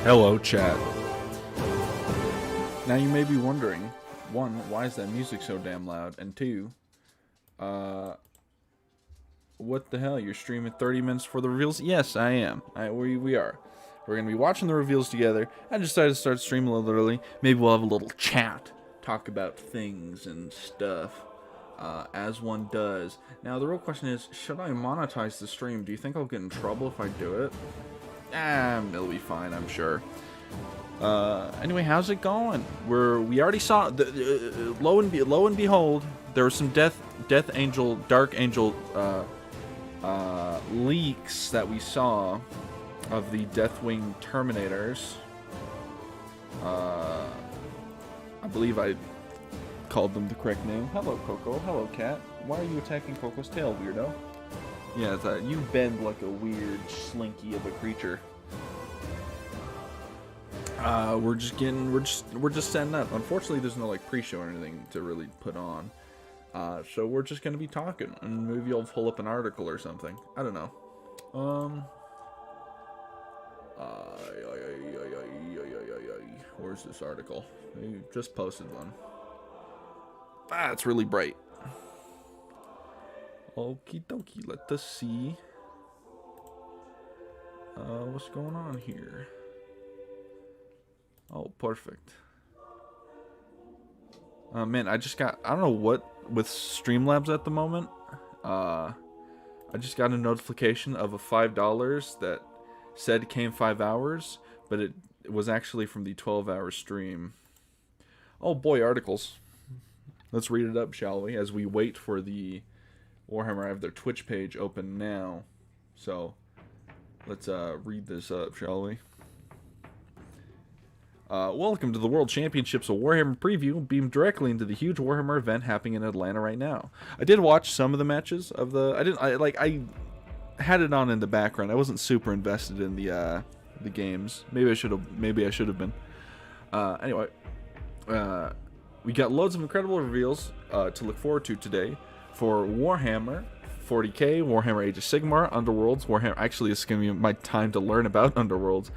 Hello, chat. Now you may be wondering, one, why is that music so damn loud? And two, what the hell? You're streaming 30 minutes for the reveals? Yes, I am. We are. We're going to be watching the reveals together. I decided to start streaming a little early. Maybe we'll have a little chat. Talk about things and stuff. As one does. Now, the real question is, should I monetize the stream? Do you think I'll get in trouble if I do it? It'll be fine, I'm sure. Anyway, how's it going? We already saw lo and behold, there were some dark angel leaks that we saw of the Deathwing Terminators. I believe I called them the correct name. Hello, Coco. Hello, Cat. Why are you attacking Coco's tail, weirdo? Yeah, you bend like a weird slinky of a creature. We're just setting up. Unfortunately, there's no like pre-show or anything to really put on. So we're just gonna be talking, and maybe I'll pull up an article or something. I don't know. Where's this article? I just posted one. It's really bright. Okie dokie, let us see. What's going on here? Oh, perfect. Man, I don't know what with Streamlabs at the moment. I just got a notification of a $5 that said came 5 hours, but it was actually from the 12-hour stream. Oh boy, articles. Let's read it up, shall we? As we wait for the Warhammer, I have their Twitch page open now. So, let's read this up, shall we? Welcome to the World Championships of Warhammer preview, beamed directly into the huge Warhammer event happening in Atlanta right now. I did watch some of the matches of the. I had it on in the background. I wasn't super invested in the games. Maybe I should have been. Anyway, we got loads of incredible reveals to look forward to today for Warhammer 40k, Warhammer Age of Sigmar, Underworlds, Warhammer. Actually, it's gonna be my time to learn about Underworlds.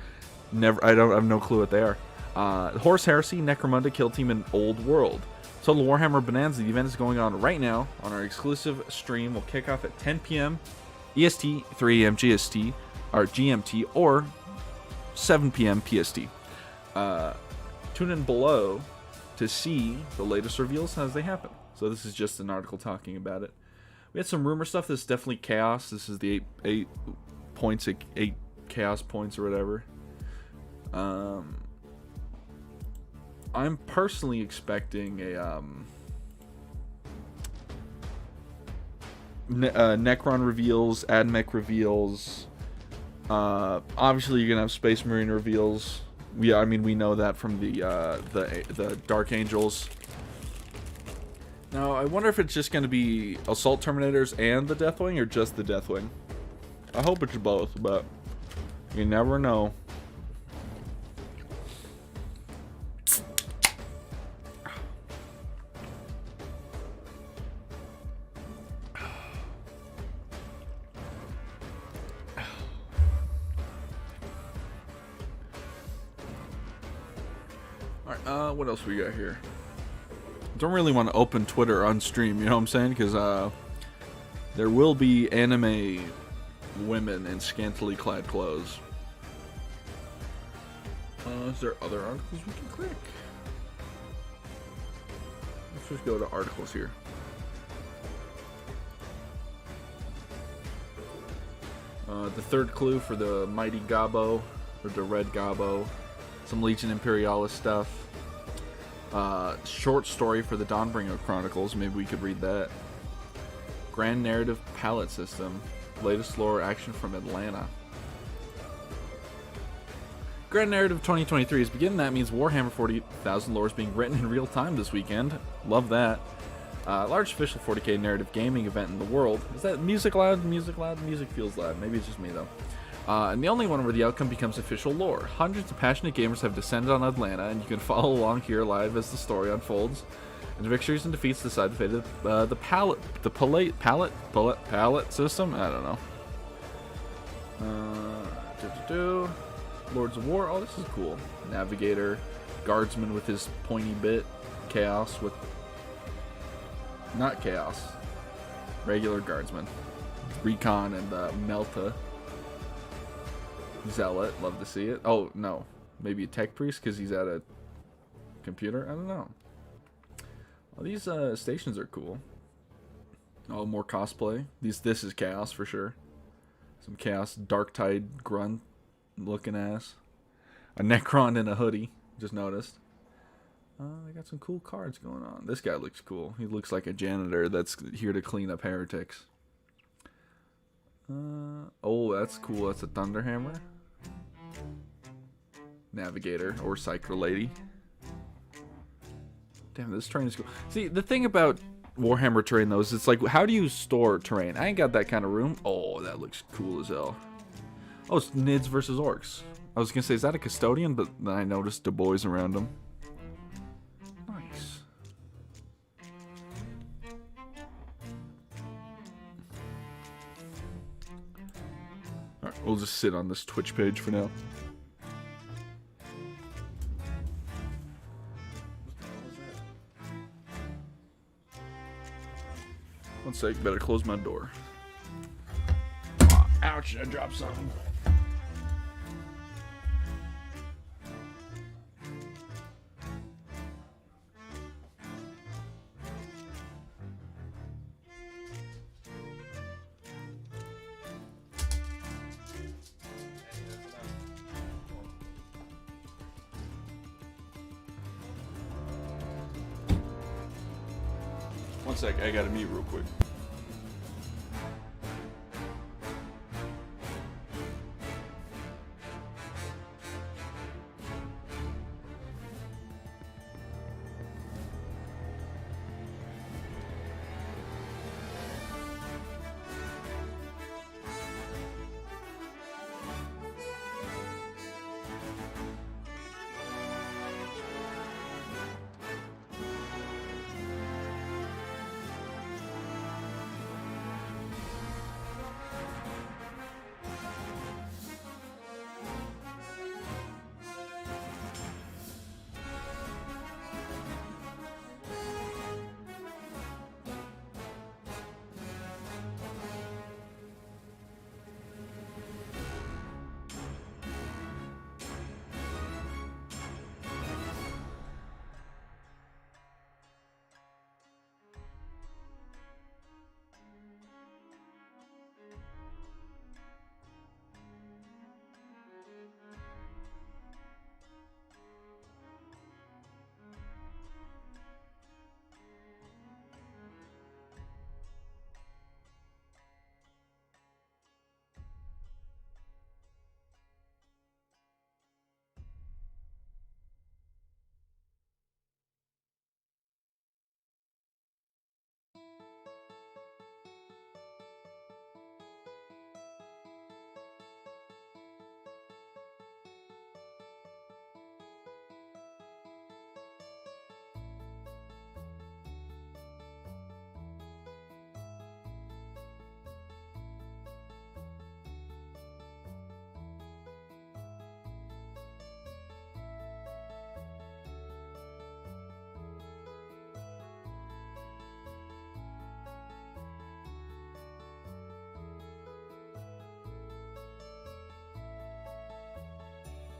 I have no clue what they are. Horse Heresy, Necromunda, Kill Team, and Old World. Total Warhammer Bonanza. The event is going on right now on our exclusive stream. Will kick off at 10 p.m. EST, 3 a.m. GST, or GMT, or 7 p.m. PST. Tune in below to see the latest reveals as they happen. So this is just an article talking about it. We had some rumor stuff. This is definitely chaos. This is the 8 points, 8 chaos points or whatever. I'm personally expecting a Necron reveals, Admech reveals. Obviously, you're gonna have Space Marine reveals. We know that from the Dark Angels. Now, I wonder if it's just gonna be Assault Terminators and the Deathwing, or just the Deathwing. I hope it's both, but you never know. What else we got here? Don't really want to open Twitter on stream, you know what I'm saying? Because there will be anime women in scantily clad clothes. Is there other articles we can click? Let's just go to articles here. The third clue for the Mighty Gabo, or the Red Gabo. Some Legion Imperialis stuff. Short story for the Dawnbringer Chronicles. Maybe we could read that. Grand Narrative Palette System. Latest lore action from Atlanta. Grand Narrative 2023 is beginning. That means Warhammer 40,000 lore is being written in real time this weekend. Love that. Large official 40k narrative gaming event in the world. Is that music loud? Music loud? Music feels loud. Maybe it's just me though. And the only one where the outcome becomes official lore. Hundreds of passionate gamers have descended on Atlanta, and you can follow along here live as the story unfolds. And victories and defeats decide the fate of the palette system. I don't know. Lords of War. Oh, this is cool. Navigator, Guardsman with his pointy bit, Chaos with not Chaos, regular Guardsman, Recon and Melta. Zealot, love to see it. Oh no, maybe a Tech Priest because he's at a computer. I don't know. Well, these stations are cool. Oh, more cosplay. This is Chaos for sure. Some Chaos Darktide grunt looking ass. A Necron in a hoodie. Just noticed. They got some cool cards going on. This guy looks cool. He looks like a janitor that's here to clean up heretics. Oh, that's cool. That's a Thunderhammer. Navigator or Psycho Lady. Damn, this terrain is cool. See, the thing about Warhammer terrain, though, is it's like, how do you store terrain? I ain't got that kind of room. Oh, that looks cool as hell. Oh, it's Nids versus Orcs. I was going to say, is that a Custodian? But then I noticed Du Bois around him. Nice. Alright, we'll just sit on this Twitch page for now. One sec, better close my door. Oh, ouch, I dropped something. One sec, I gotta mute real quick.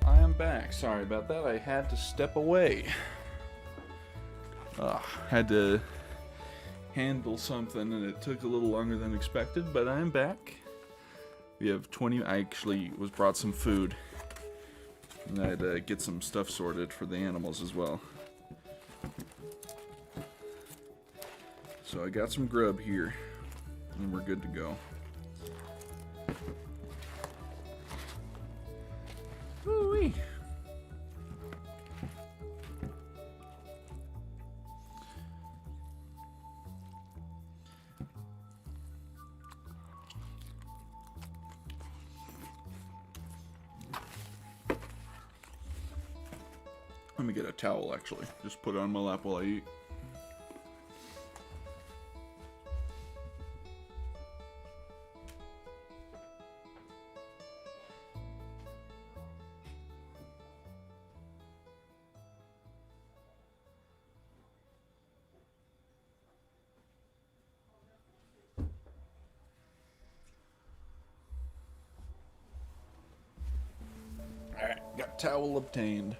I am back. Sorry about that. I had to step away. Had to handle something and it took a little longer than expected, but I am back. We have 20. I actually was brought some food. And I had to get some stuff sorted for the animals as well. So I got some grub here. And we're good to go. Woo-wee. Let me get a towel, actually. Just put it on my lap while I eat. Towel obtained.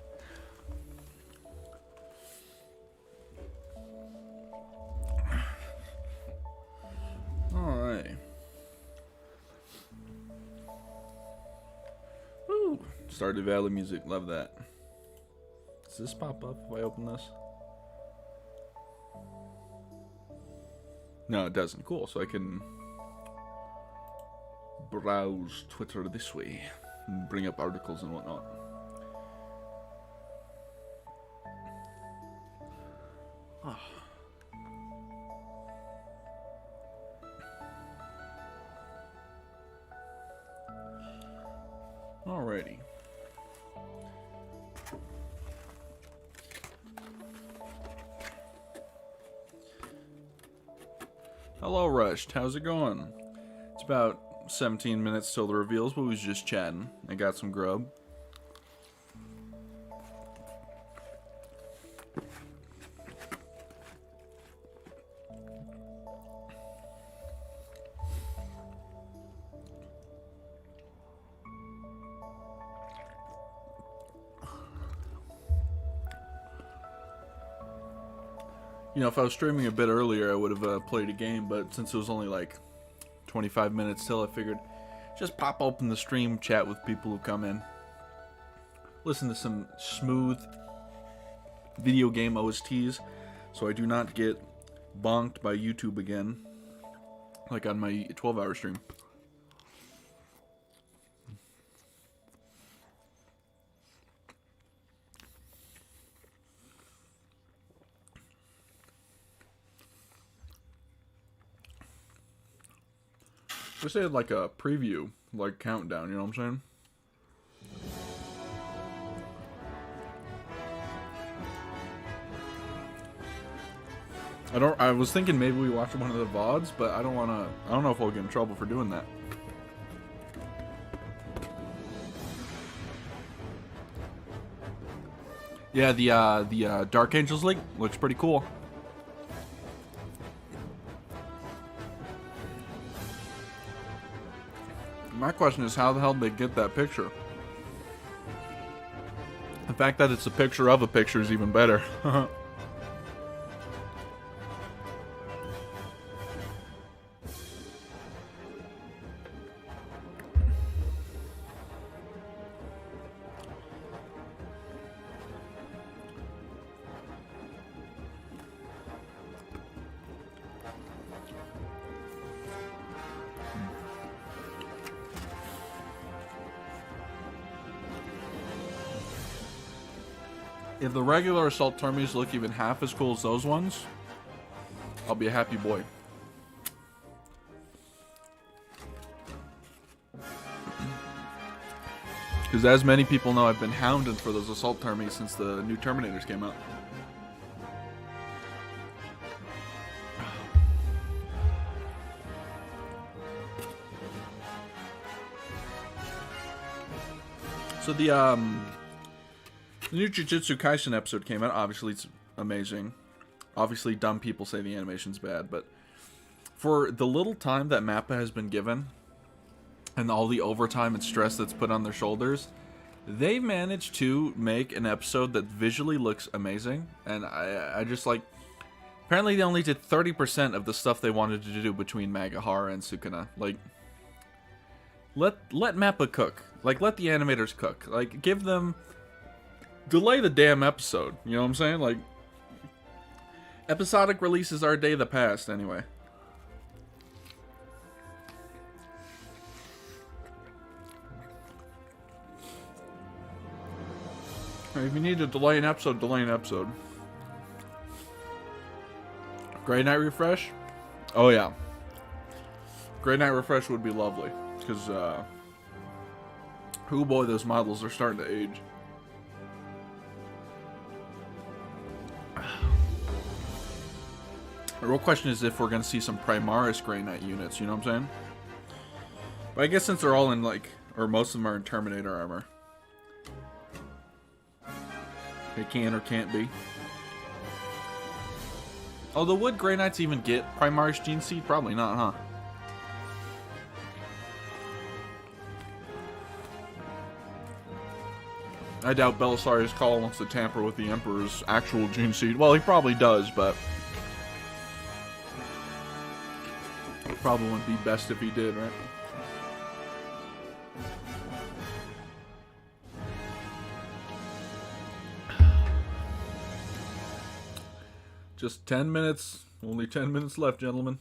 Alright. Woo! Stardew Valley music. Love that. Does this pop up if I open this? No, it doesn't. Cool. So I can browse Twitter this way and bring up articles and whatnot. Oh. Alrighty. Hello, Rushed. How's it going? It's about 17 minutes till the reveals, but we was just chatting. I got some grub. You know, if I was streaming a bit earlier, I would have played a game, but since it was only like 25 minutes till, I figured just pop open the stream, chat with people who come in, listen to some smooth video game OSTs, so I do not get bonked by YouTube again, like on my 12-hour stream. Just had like a preview, like countdown, you know what I'm saying? I was thinking maybe we watch one of the VODs, but I don't know if I'll get in trouble for doing that. Yeah, the Dark Angels League looks pretty cool. My question is, how the hell did they get that picture? The fact that it's a picture of a picture is even better. If the regular assault termies look even half as cool as those ones, I'll be a happy boy. Because as many people know, I've been hounded for those assault termies since the new Terminators came out. So the new Jujutsu Kaisen episode came out. Obviously, it's amazing. Obviously, dumb people say the animation's bad, but for the little time that Mappa has been given, and all the overtime and stress that's put on their shoulders, they managed to make an episode that visually looks amazing. And I just like... Apparently, they only did 30% of the stuff they wanted to do between Magahara and Sukuna. Like, let Mappa cook. Like, let the animators cook. Like, give them... Delay the damn episode, you know what I'm saying? Like, episodic releases are a day of the past, anyway. If you need to delay an episode, delay an episode. Grey Knight Refresh? Oh, yeah. Grey Knight Refresh would be lovely. Because, oh boy, those models are starting to age. The real question is if we're going to see some Primaris Grey Knight units, you know what I'm saying? But I guess since they're all in, like, or most of them are in Terminator armor, they can or can't be. Although, would Grey Knights even get Primaris Gene Seed? Probably not, huh? I doubt Belisarius Cawl wants to tamper with the Emperor's actual gene seed. Well, he probably does, but it probably wouldn't be best if he did, right? Just 10 minutes. Only 10 minutes left, gentlemen.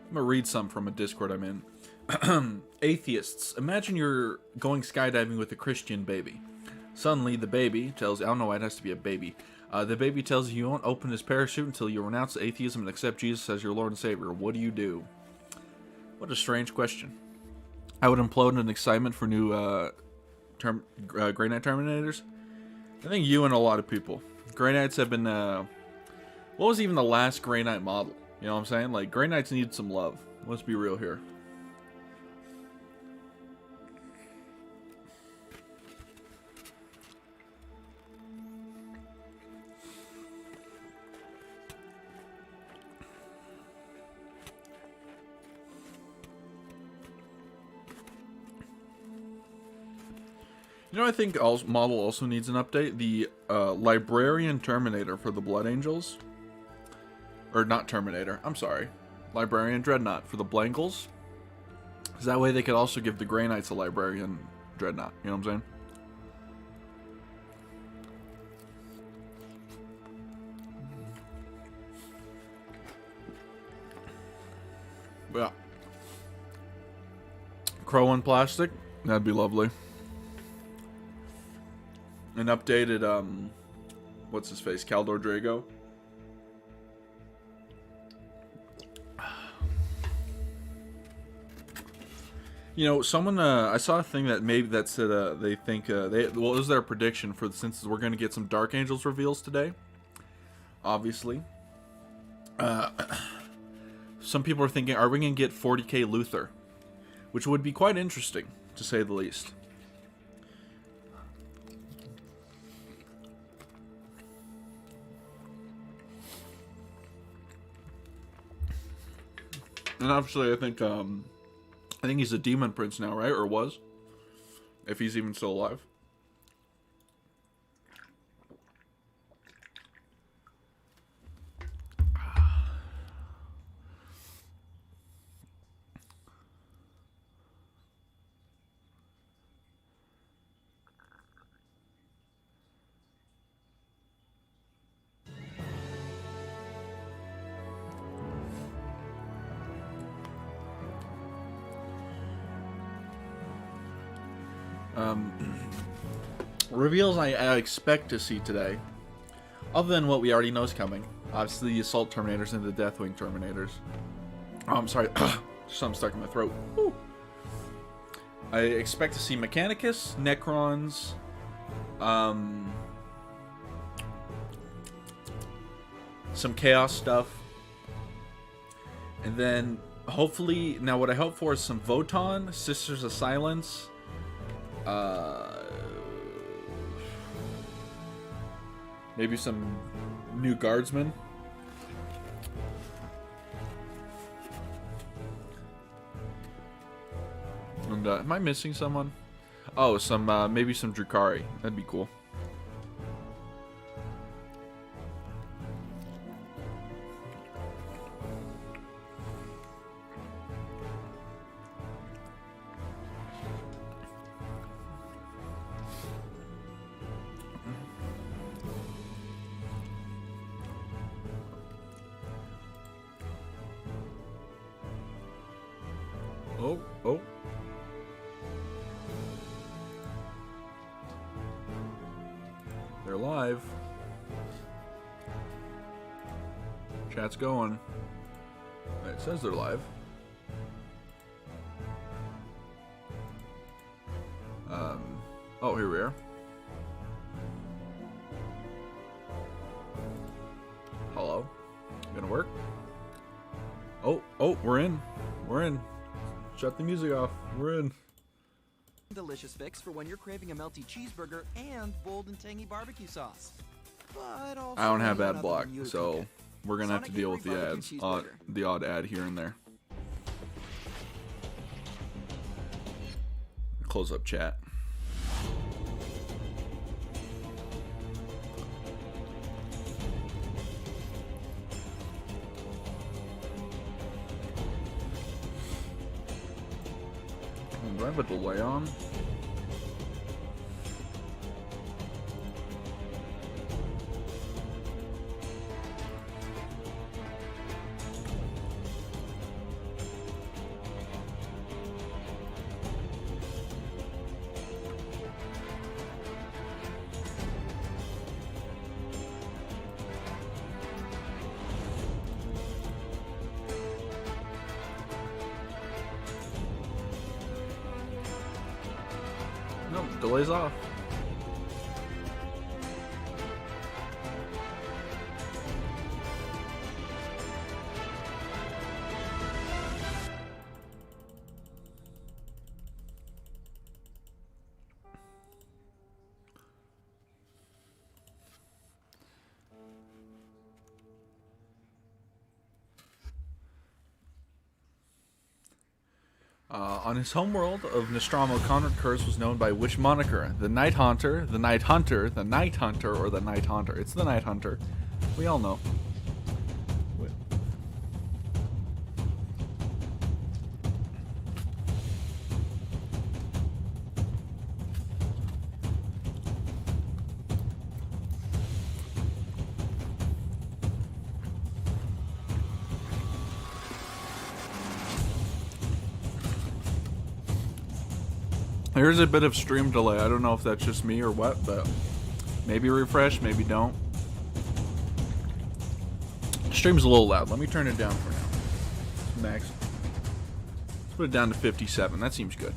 I'm gonna read some from a Discord I'm in. Atheists. Imagine you're going skydiving with a Christian baby. Suddenly, the baby tells... I don't know why it has to be a baby. The baby tells you won't open his parachute until you renounce atheism and accept Jesus as your Lord and Savior. What do you do? What a strange question. I would implode in excitement for new Grey Knight Terminators. I think you and a lot of people. Grey Knights have been... what was even the last Grey Knight model? You know what I'm saying? Like, Grey Knights need some love. Let's be real here. You know, I think model also needs an update. The Librarian Terminator for the Blood Angels. Or not Terminator, I'm sorry. Librarian Dreadnought for the Blangles. Because that way they could also give the Grey Knights a Librarian Dreadnought. You know what I'm saying? Yeah. Crow and plastic. That'd be lovely. An updated, what's his face? Caldor Drago. You know, someone, I saw a thing that maybe that said, they think, well, it was their prediction for, since we're going to get some Dark Angels reveals today, obviously. Some people are thinking, are we going to get 40k Luther? Which would be quite interesting, to say the least. And obviously, I think he's a demon prince now, right? Or was? If he's even still alive. Reveals I expect to see today, other than what we already know is coming. Obviously, the Assault Terminators and the Deathwing Terminators. Oh, I'm sorry. Something stuck in my throat. Woo. I expect to see Mechanicus, Necrons, some Chaos stuff. And then, hopefully, now what I hope for is some Voton, Sisters of Silence, maybe some new guardsmen. And am I missing someone? Oh, some maybe some Drukhari. That'd be cool. Oh. They're live. Chat's going. It says they're live. Oh, here we are. Hello. Gonna work? Oh, we're in. We're in. Shut the music off. We're in. Delicious fix for when you're craving a melty cheeseburger and bold and tangy barbecue sauce. but also I don't have none ad other block, than you to so cook it. we're gonna have to Sonic deal Avery with the barbecue ads, cheeseburger. the odd ad here and there. Close up chat. Do I have a delay on? No, delay's off. On his homeworld of Nostromo, Conrad Kurz was known by which moniker? The Night Haunter, the Night Hunter, the Night Hunter, or the Night Haunter? It's the Night Hunter. We all know. Here's a bit of stream delay. I don't know if that's just me or what, but maybe refresh, maybe don't. Stream's a little loud. Let me turn it down for now. Max. Let's put it down to 57. That seems good.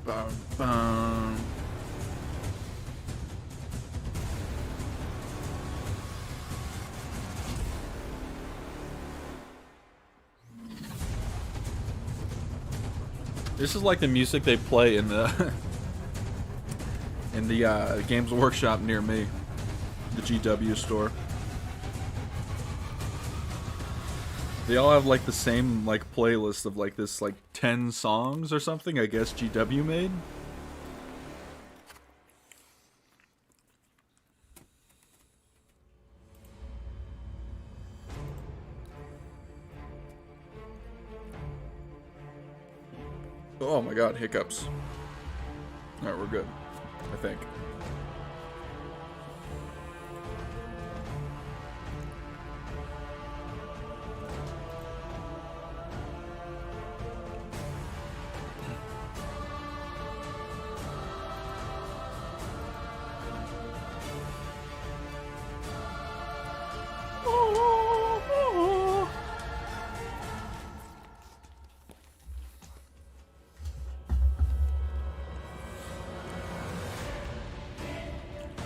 Bum, bum. This is like the music they play in the Games Workshop near me, the GW store. They all have like the same like playlist of like this like 10 songs or something, I guess GW made. Oh my god, hiccups. Alright, we're good. I think.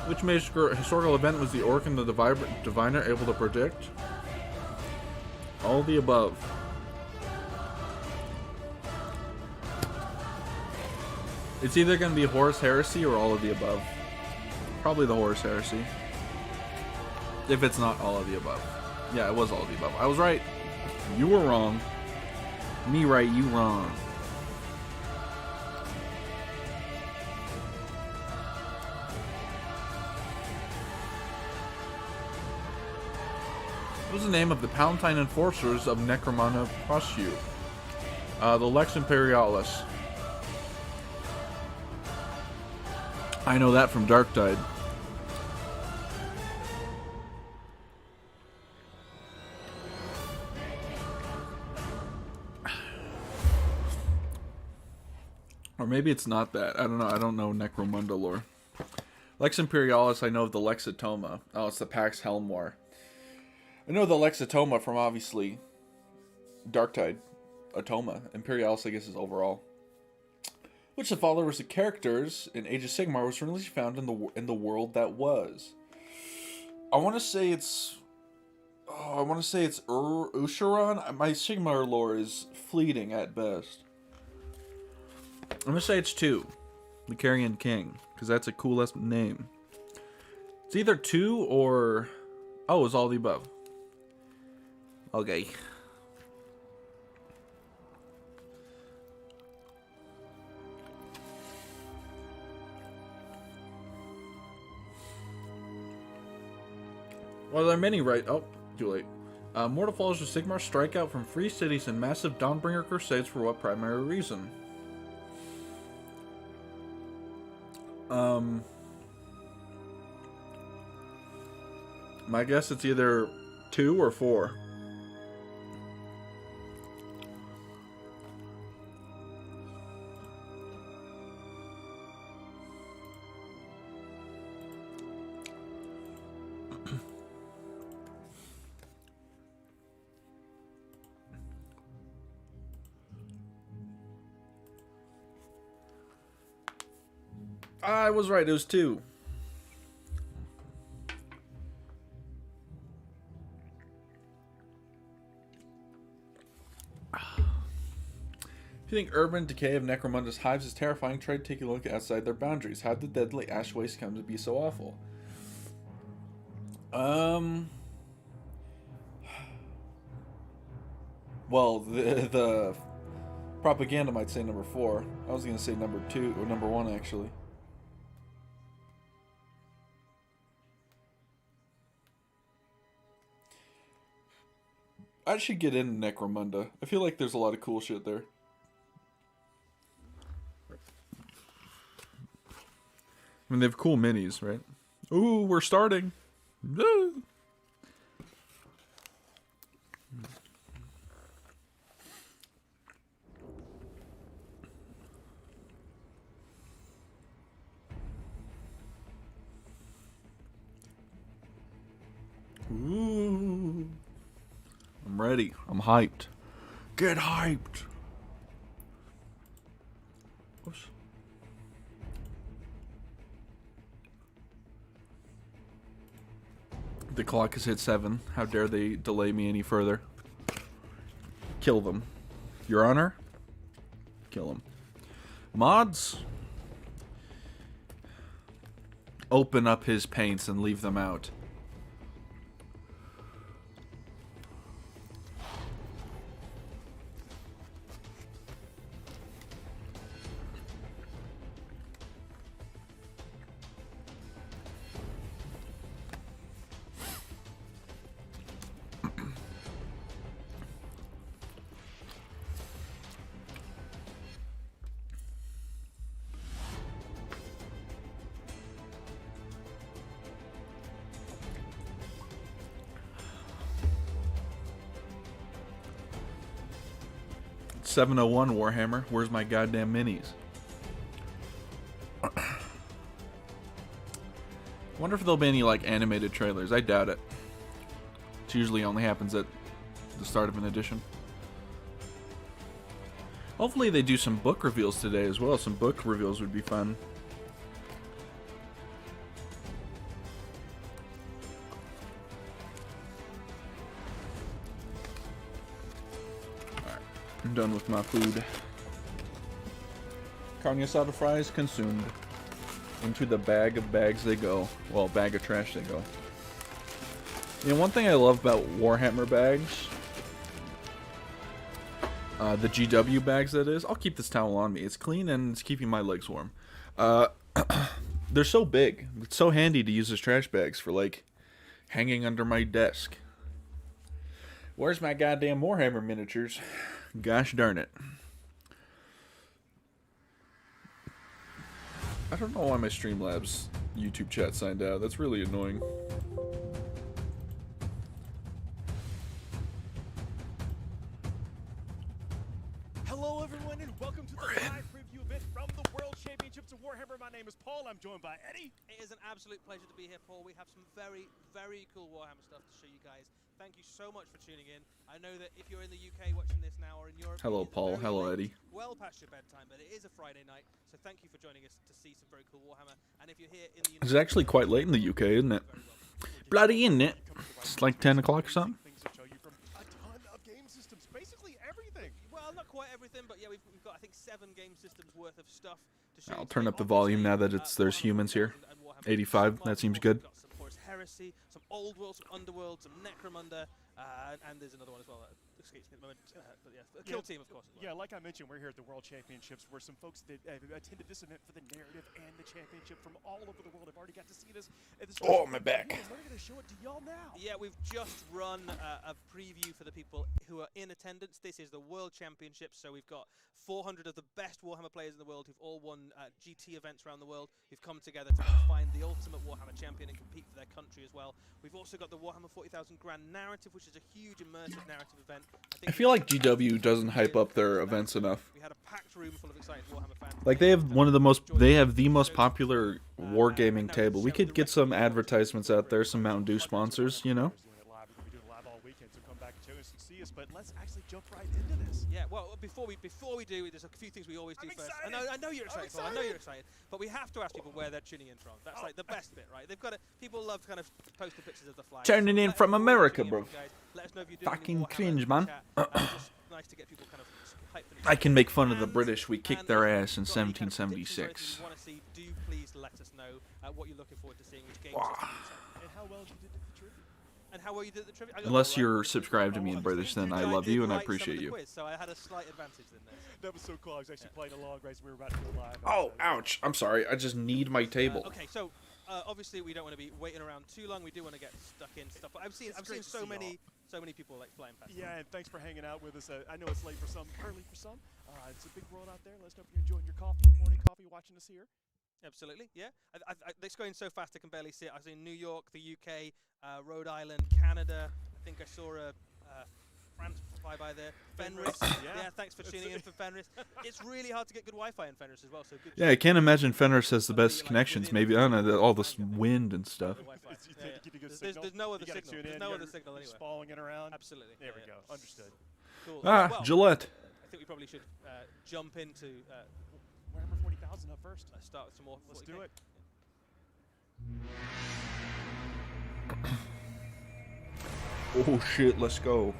Which major historical event was the Orc and the Diviner able to predict? All the above. It's either going to be Horus Heresy or all of the above. Probably the Horus Heresy. If it's not all of the above. Yeah, it was all of the above. I was right. You were wrong. Me right, you wrong. What was the name of the Palatine enforcers of Necromunda Prosciu? The Lex Imperialis. I know that from Dark Tide. Or maybe it's not that. I don't know. I don't know Necromunda lore. Lex Imperialis, I know of the Lexitoma. Oh, it's the Pax Helmwar. I know the Lexitoma from, obviously, Darktide. Atoma. Imperialis, I guess, is overall. Which the followers of characters in Age of Sigmar was originally found in the world that was. I want to say it's... Oh, I want to say it's Usharon. My Sigmar lore is fleeting at best. I'm going to say it's 2. The Carrion King. Because that's a cool name. It's either 2 or... Oh, it's all the above. Okay. Well, there are many right... Oh, too late. Mortal Falls of Sigmar strike out from free cities and massive Dawnbringer crusades for what primary reason? My guess it's either 2 or 4. I was right, it was 2. If you think urban decay of Necromundus hives is terrifying, try to take a look outside their boundaries. How did the deadly ash waste come to be so awful? Well, the propaganda might say number 4. I was going to say number 2, or number 1, actually. I should get into Necromunda. I feel like there's a lot of cool shit there. I mean, they have cool minis, right? Ooh, we're starting. Ooh. I'm ready. I'm hyped. Get hyped. Oops. The clock has hit 7. How dare they delay me any further? Kill them. Your Honor? Kill them. Mods? Open up his paints and leave them out. .701 Warhammer. Where's my goddamn minis? Wonder if there'll be any like animated trailers. I doubt it. It usually only happens at the start of an edition. Hopefully they do some book reveals today as well. Some book reveals would be fun. I'm done with my food. Carne asada fries consumed. Into the bag of bags they go. Well, bag of trash they go. You know, one thing I love about Warhammer bags, the GW bags that is, I'll keep this towel on me. It's clean and it's keeping my legs warm. They're so big. It's so handy to use as trash bags for, like, hanging under my desk. Where's my goddamn Warhammer miniatures? Gosh darn it. I don't know why my Streamlabs YouTube chat signed out. That's really annoying. Hello everyone and welcome to the live preview event from the World Championships of Warhammer. My name is Paul. I'm joined by Eddie. It is an absolute pleasure to be here, Paul. We have some very, very cool Warhammer stuff to show you guys. Thank you so much for tuning in. I know that if you're in the UK watching this now or in Europe... Hello, Paul. Hello, Eddie. Well past your bedtime, but it is a Friday night, so thank you for joining us to see some very cool Warhammer. And if you're here in the United It's actually quite late in the UK, isn't it? Bloody, isn't it? It's like 10 o'clock or something. Things to show you from a ton of game systems, basically everything. Well, not quite everything, but yeah, we've got I think 7 game systems worth of stuff to show. I'll you turn today. up the volume now that there's Warhammer humans here. and Warhammer 85, Super that seems Mods, good. We've got some Horus Heresy, some Old World, some Underworld, some Necromunda, and there's another one as well that escapes me at the moment. But yeah, Kill Team, of course. As well. Yeah, like I mentioned, we're here at the World Championships, where some folks that attended this event for the narrative and the championship from all over the world have already got to see this. Oh, my back. We're going to show it to y'all now. Yeah, we've just run a preview for the people who are in attendance. This is the World Championship, so we've got 400 of the best Warhammer players in the world who've all won GT events around the world, who've come together to find the ultimate Warhammer champion and compete for their country as well. We've also got the Warhammer 40,000 Grand Narrative, which is a huge immersive narrative event. I feel like GW doesn't hype up their events enough. We had a packed room full of excited Warhammer fans. Like they have the most popular wargaming table. We could get some advertisements out there, some Mountain Dew sponsors, you know. We're doing it live all weekend, so come back and show us and see us. But let's actually jump right into this. Yeah, well, before we do, there's a few things we always do first. I know you're excited, Paul, I know you're excited, but we have to ask people where they're tuning in from. That's like the best bit, right? They've got to. People love kind of posting pictures of the flag. Tuning in from America, bro. Let us know if you're doing Fucking any Warhammer cringe, in man. the chat. Just nice to get people kind of hyped for the I can make fun of the And- British. We kicked and their if ass in you've got any kind of predictions or anything 1776. you want to see, do please let us know what you're looking forward to seeing, which games Wow. system you check. And how well you did the trivia. And how well you did at the trivia. I got Unless it all right. you're subscribed to me in British, then I love you and I appreciate you. Quiz, so I had a slight advantage in this. That was so cool. I was actually playing along right as we were about to go live. Oh, ouch. I'm sorry. I just need my table. Okay, so obviously we don't want to be waiting around too long. We do want to get stuck in stuff. But I've seen great to so see many people like flying past. Yeah, and thanks for hanging out with us. I know it's late for some, early for some. It's a big world out there. Let us know if you're enjoying your coffee, morning coffee, watching us here. Absolutely, yeah. It's going so fast I can barely see it. I was in New York, the UK, Rhode Island, Canada. I think I saw France fly by there. Fenris. Yeah, thanks for tuning in for Fenris. It's really hard to get good Wi-Fi in Fenris as well. So good. Yeah, I can't imagine Fenris has the best connections. Maybe, I don't know, all this wind and stuff. There's no other signal. There's no other signal anywhere. Just following it around. Absolutely. There we go. Understood. Cool. Ah, Well, Gillette. I think we probably should jump into Warhammer 40,000 up first. start with some more. Let's 40K. do it. Oh shit, let's go.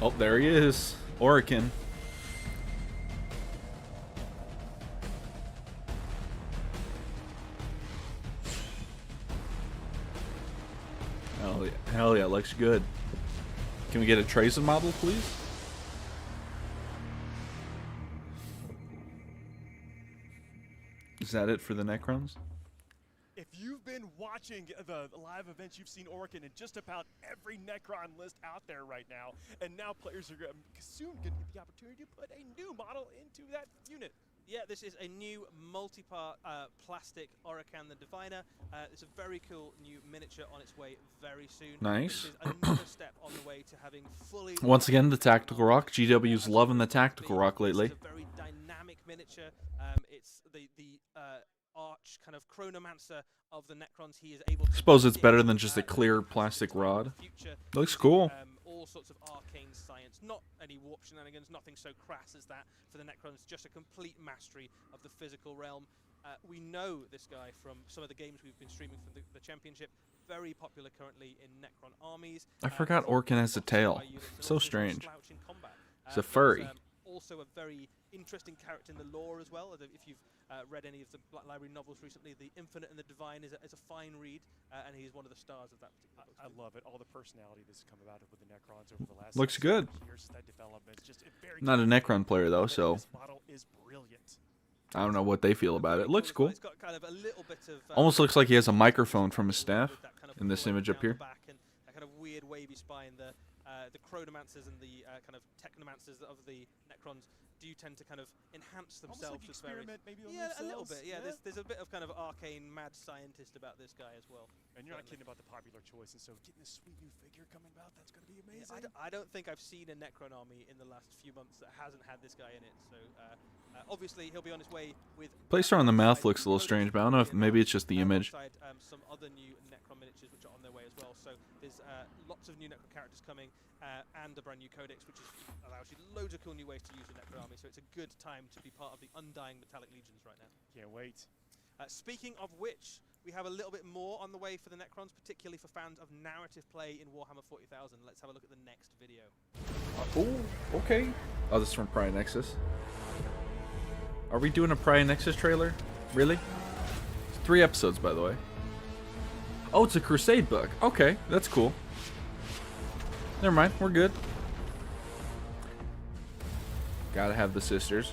Oh, there he is. Orican. Hell yeah, looks good. Can we get a Tracer model, please? Is that it for the Necrons? If you've been watching the live events, you've seen Orican in just about every Necron list out there right now. And now players are soon going to get the opportunity to put a new model into that unit. Yeah, this is a new multi-part plastic Orican the Diviner. It's a very cool new miniature on its way very soon. Nice. This is another step on the way to having fully... Once again, the Tactical Rock. GW's loving the Tactical Rock lately. It's a very dynamic miniature. It's the arch kind of chronomancer of the Necrons. He is able to... Suppose it's better than just a clear plastic rod. Looks cool. All sorts of arcane science, not any warp shenanigans, nothing so crass as that for the Necrons, just a complete mastery of the physical realm. We know this guy from some of the games we've been streaming from the Championship, very popular currently in Necron armies. I forgot Orkin has a tail. So strange. It's a furry. Also a very interesting character in the lore as well. If you've read any of the Black Library novels recently, The Infinite and the Divine is a fine read, and he's one of the stars of that particular book. I love it. All the personality that's come about with the Necrons over the last Looks good. years. That development is just very Not a Necron player though, so This model is brilliant. I don't know what they feel about it. Looks cool. It's got kind of a little bit of Almost looks like he has a microphone from his staff with that kind of in this flowing image up down the here. back and that kind of weird wavy spine. The chronomancers and the kind of technomancers of the Necrons do tend to kind of enhance themselves Almost like with various... experiment maybe on Yeah, a little themselves. bit. Yeah, there's a bit of kind of arcane mad scientist about this guy as well. And you're not Certainly. kidding about the popular choice, and so getting this sweet new figure coming about, that's going to be Yeah, amazing. I don't think I've seen a Necron army in the last few months that hasn't had this guy in it. So obviously he'll be on his way with... Placer on the mouth looks a little strange, but I don't know if maybe it's just the image. Alongside, some other new Necron miniatures which are on their way as well. So there's lots of new Necron characters coming and a brand new codex which allows you loads of cool new ways to use the Necron army. army, so it's a good time to be part of the Undying Metallic Legions right now. Can't wait. Speaking of which, we have a little bit more on the way for the Necrons, particularly for fans of narrative play in Warhammer 40,000. Let's have a look at the next video. Oh, okay. Oh, this is from Pride Nexus. Are we doing a Pride Nexus trailer? Really? It's 3 episodes, by the way. Oh, it's a Crusade book. Okay, that's cool. Never mind, we're good. Gotta have the sisters.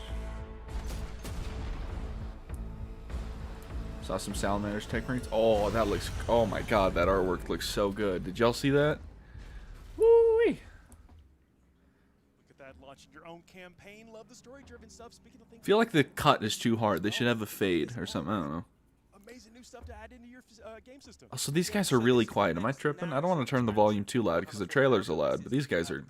Saw some Salamander's tech rings. Oh, that looks... Oh my god, that artwork looks so good. Did y'all see that? Woo-wee. Look at that, launching your own campaign. Love the story-driven stuff. Speaking of things, I feel like the cut is too hard. They should have a fade or something. I don't know. amazing new stuff to add into your game system. Oh, so these guys are really quiet. Am I tripping? I don't want to turn the volume too loud because the trailers are loud, but these guys are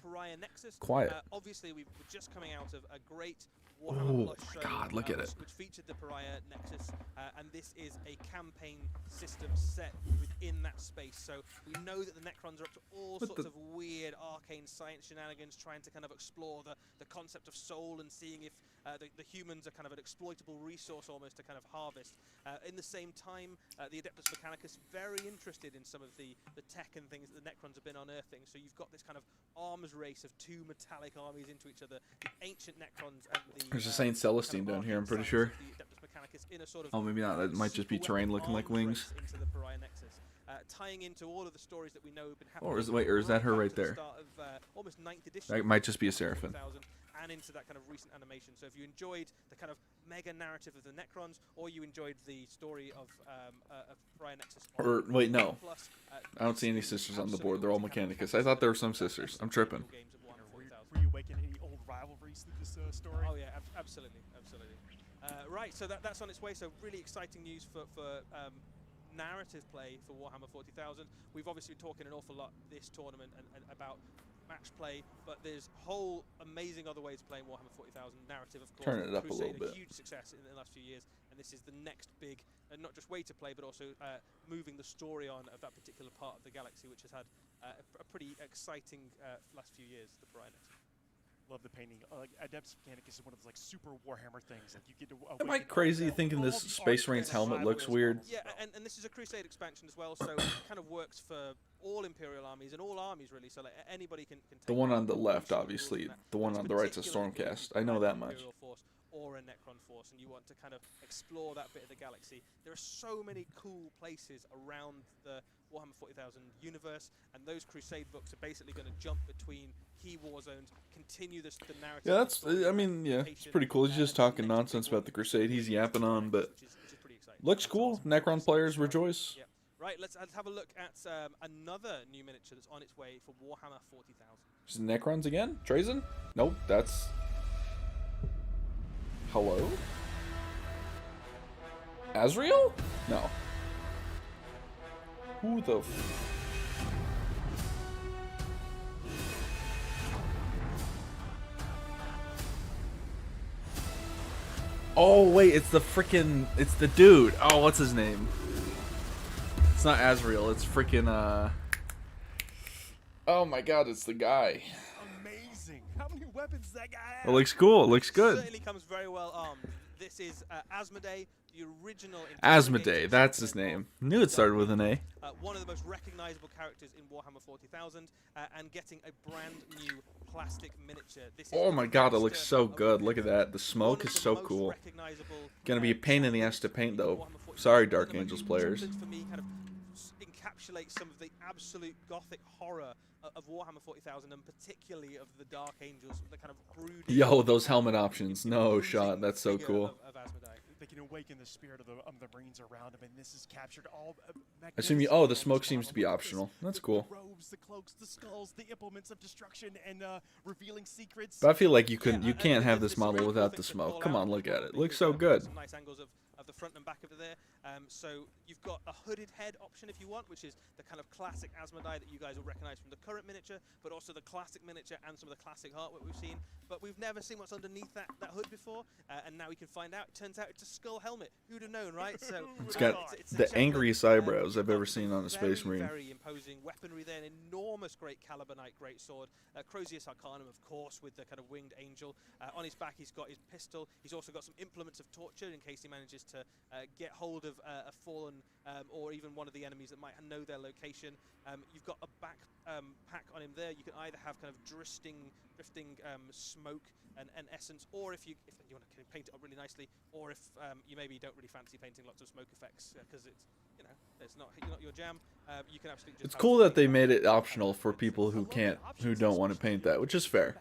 quiet. Obviously, we were just coming out of a great Oh Warhammer my Plus show, god, look at it. which featured the Pariah Nexus, and this is a campaign system set within that space. So we know that the Necrons are up to all sorts of weird arcane science shenanigans, trying to kind of explore the concept of soul and seeing if the humans are kind of an exploitable resource almost to kind of harvest. In the same time, the Adeptus Mechanicus very interested in some of the tech and things that the Necrons have been unearthing. So you've got this kind of arms race of 2 metallic armies into each other, the ancient Necrons and the... There's a Saint Celestine down here, I'm pretty sure. Oh, maybe not. That might just be terrain looking like wings. Into the Pariah Nexus, tying into all of the stories that we know have been happening. Or is that her right there? Almost 9th edition. That might just be a Seraphim. And into that kind of recent animation. So if you enjoyed the kind of mega narrative of the Necrons, or you enjoyed the story of Pariah Nexus, Or wait, no. I don't see any sisters on the board. They're all Mechanicus. I thought there were some sisters. I'm tripping. Were you awakening any old rivalries through this story? Oh yeah, absolutely. Right, so that's on its way. So really exciting news for narrative play for Warhammer 40,000. We've obviously been talking an awful lot this tournament and about match play, but there's whole amazing other ways of playing Warhammer 40,000. Narrative, of course. Turn it up Crusade, a little bit. Huge success in the last few years, and this is the next big, not just way to play, but also moving the story on of that particular part of the galaxy, which has had a pretty exciting last few years. The Pariah Nexus. Love the painting. Adeptus Mechanicus is one of those like super Warhammer things. Like you get to. Am I crazy thinking this Space Marines helmet looks weird? Yeah, and this is a Crusade expansion as well, so it kind of works for all Imperial armies and all armies really. So like anybody can take The one on the it. left, obviously. The one on the right's a Stormcast. I know that much. Imperial force or a Necron force, and you want to kind of explore that bit of the galaxy. There are so many cool places around the Warhammer 40,000 universe, and those Crusade books are basically going to jump between key war zones, continue the narrative. Yeah, that's. I mean, yeah, it's pretty cool. He's just talking nonsense about the Crusade. He's yapping on, but which is pretty exciting. looks cool. Necron players rejoice. Yeah. Right, let's have a look at another new miniature that's on its way for Warhammer 40,000. Is it Necrons again? Trazen? Nope, that's... Hello? Azrael? No. Who the Oh, wait, it's the freaking... It's the dude. Oh, what's his name? It's not Azrael, it's freaking, Oh my god, it's the guy. Amazing. How many weapons does that guy have? It looks cool, it looks good. Certainly comes very well armed. This is Asmodee, the original... Asmodee, that's his name. Knew it started with an A. One of the most recognizable characters in Warhammer 40,000, and getting a brand new plastic miniature. This is Oh my god, it looks so good. Look at that. The smoke is so cool. Gonna be a pain in the ass to paint though. Sorry, Dark Angels players. For me, kind of encapsulates some of the absolute gothic horror of Warhammer 40,000, and particularly of the Dark Angels, the kind of brooding... Yo, those helmet options. No shot. That's so cool. Of Asmodee. They can awaken the spirit of the Marines around them, and this is captured all... Assume you... Oh, the smoke seems to be optional. That's cool. The robes, the cloaks, the skulls, the implements of destruction, and revealing secrets. But I feel like you can't have this model without the smoke. Come on, look at it. It looks so good. Some nice angles of the front and back of it there. So you've got a hooded head option if you want, which is the kind of classic Asmodee that you guys will recognize from the current miniature, but also the classic miniature and some of the classic artwork we've seen. But we've never seen what's underneath that hood before, and now we can find out. It turns out it's a skull helmet. Who'd have known, right? So It's got it's a the chapter, angriest eyebrows I've you've ever got seen on a Space Marine. Very imposing weaponry there, an enormous great Calibanite greatsword, Crozius Arcanum, of course, with the kind of winged angel. On his back, he's got his pistol. He's also got some implements of torture in case he manages to get hold of a fallen or even one of the enemies that might know their location. You've got a back pack on him there. You can either have kind of drifting smoke and essence, or if you want to paint it up really nicely, or if you maybe don't really fancy painting lots of smoke effects because it's it's not your jam. You can absolutely just. It's cool that they made it optional for people who don't want to paint that, which is fair.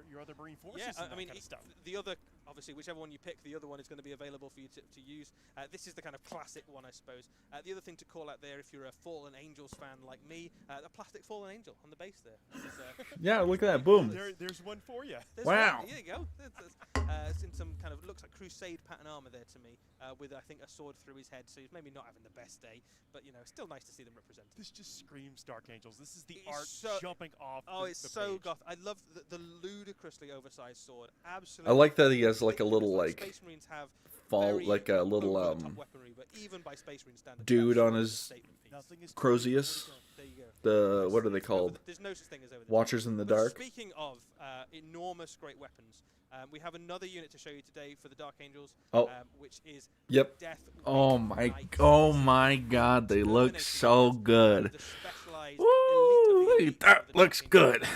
Your other Marine forces. Yeah, and I mean, that kind of stuff. the other, obviously, whichever one you pick, the other one is going to be available for you to use. This is the kind of classic one, I suppose. The other thing to call out there, if you're a Fallen Angels fan like me, a plastic Fallen Angel on the base there. Yeah, look at that, boom. There's one for you. Wow. There you go. It's in some kind of, looks like Crusade pattern armor there to me, with, I think, a sword through his head, so he's maybe not having the best day, but, still nice to see them represented. This just screams Dark Angels. This is the It's art so- jumping off It's the so page. goth. I love the ludicrously oversized sword. Absolutely. I like that he has like a little like Space Marines have fall, very like a little over-the-top weaponry, but even by Space Marine standards, dude that on sword his is a statement piece. Nothing is Crozius, There you go. the what are they called? There's no such thing as over the Watchers in the But Dark. Speaking of enormous great weapons, we have another unit to show you today for the Dark Angels, Oh. Which is Yep. Death. Oh my God, they look so good. The specialized Woo, elite of the elite that of the looks Dark good. Angels.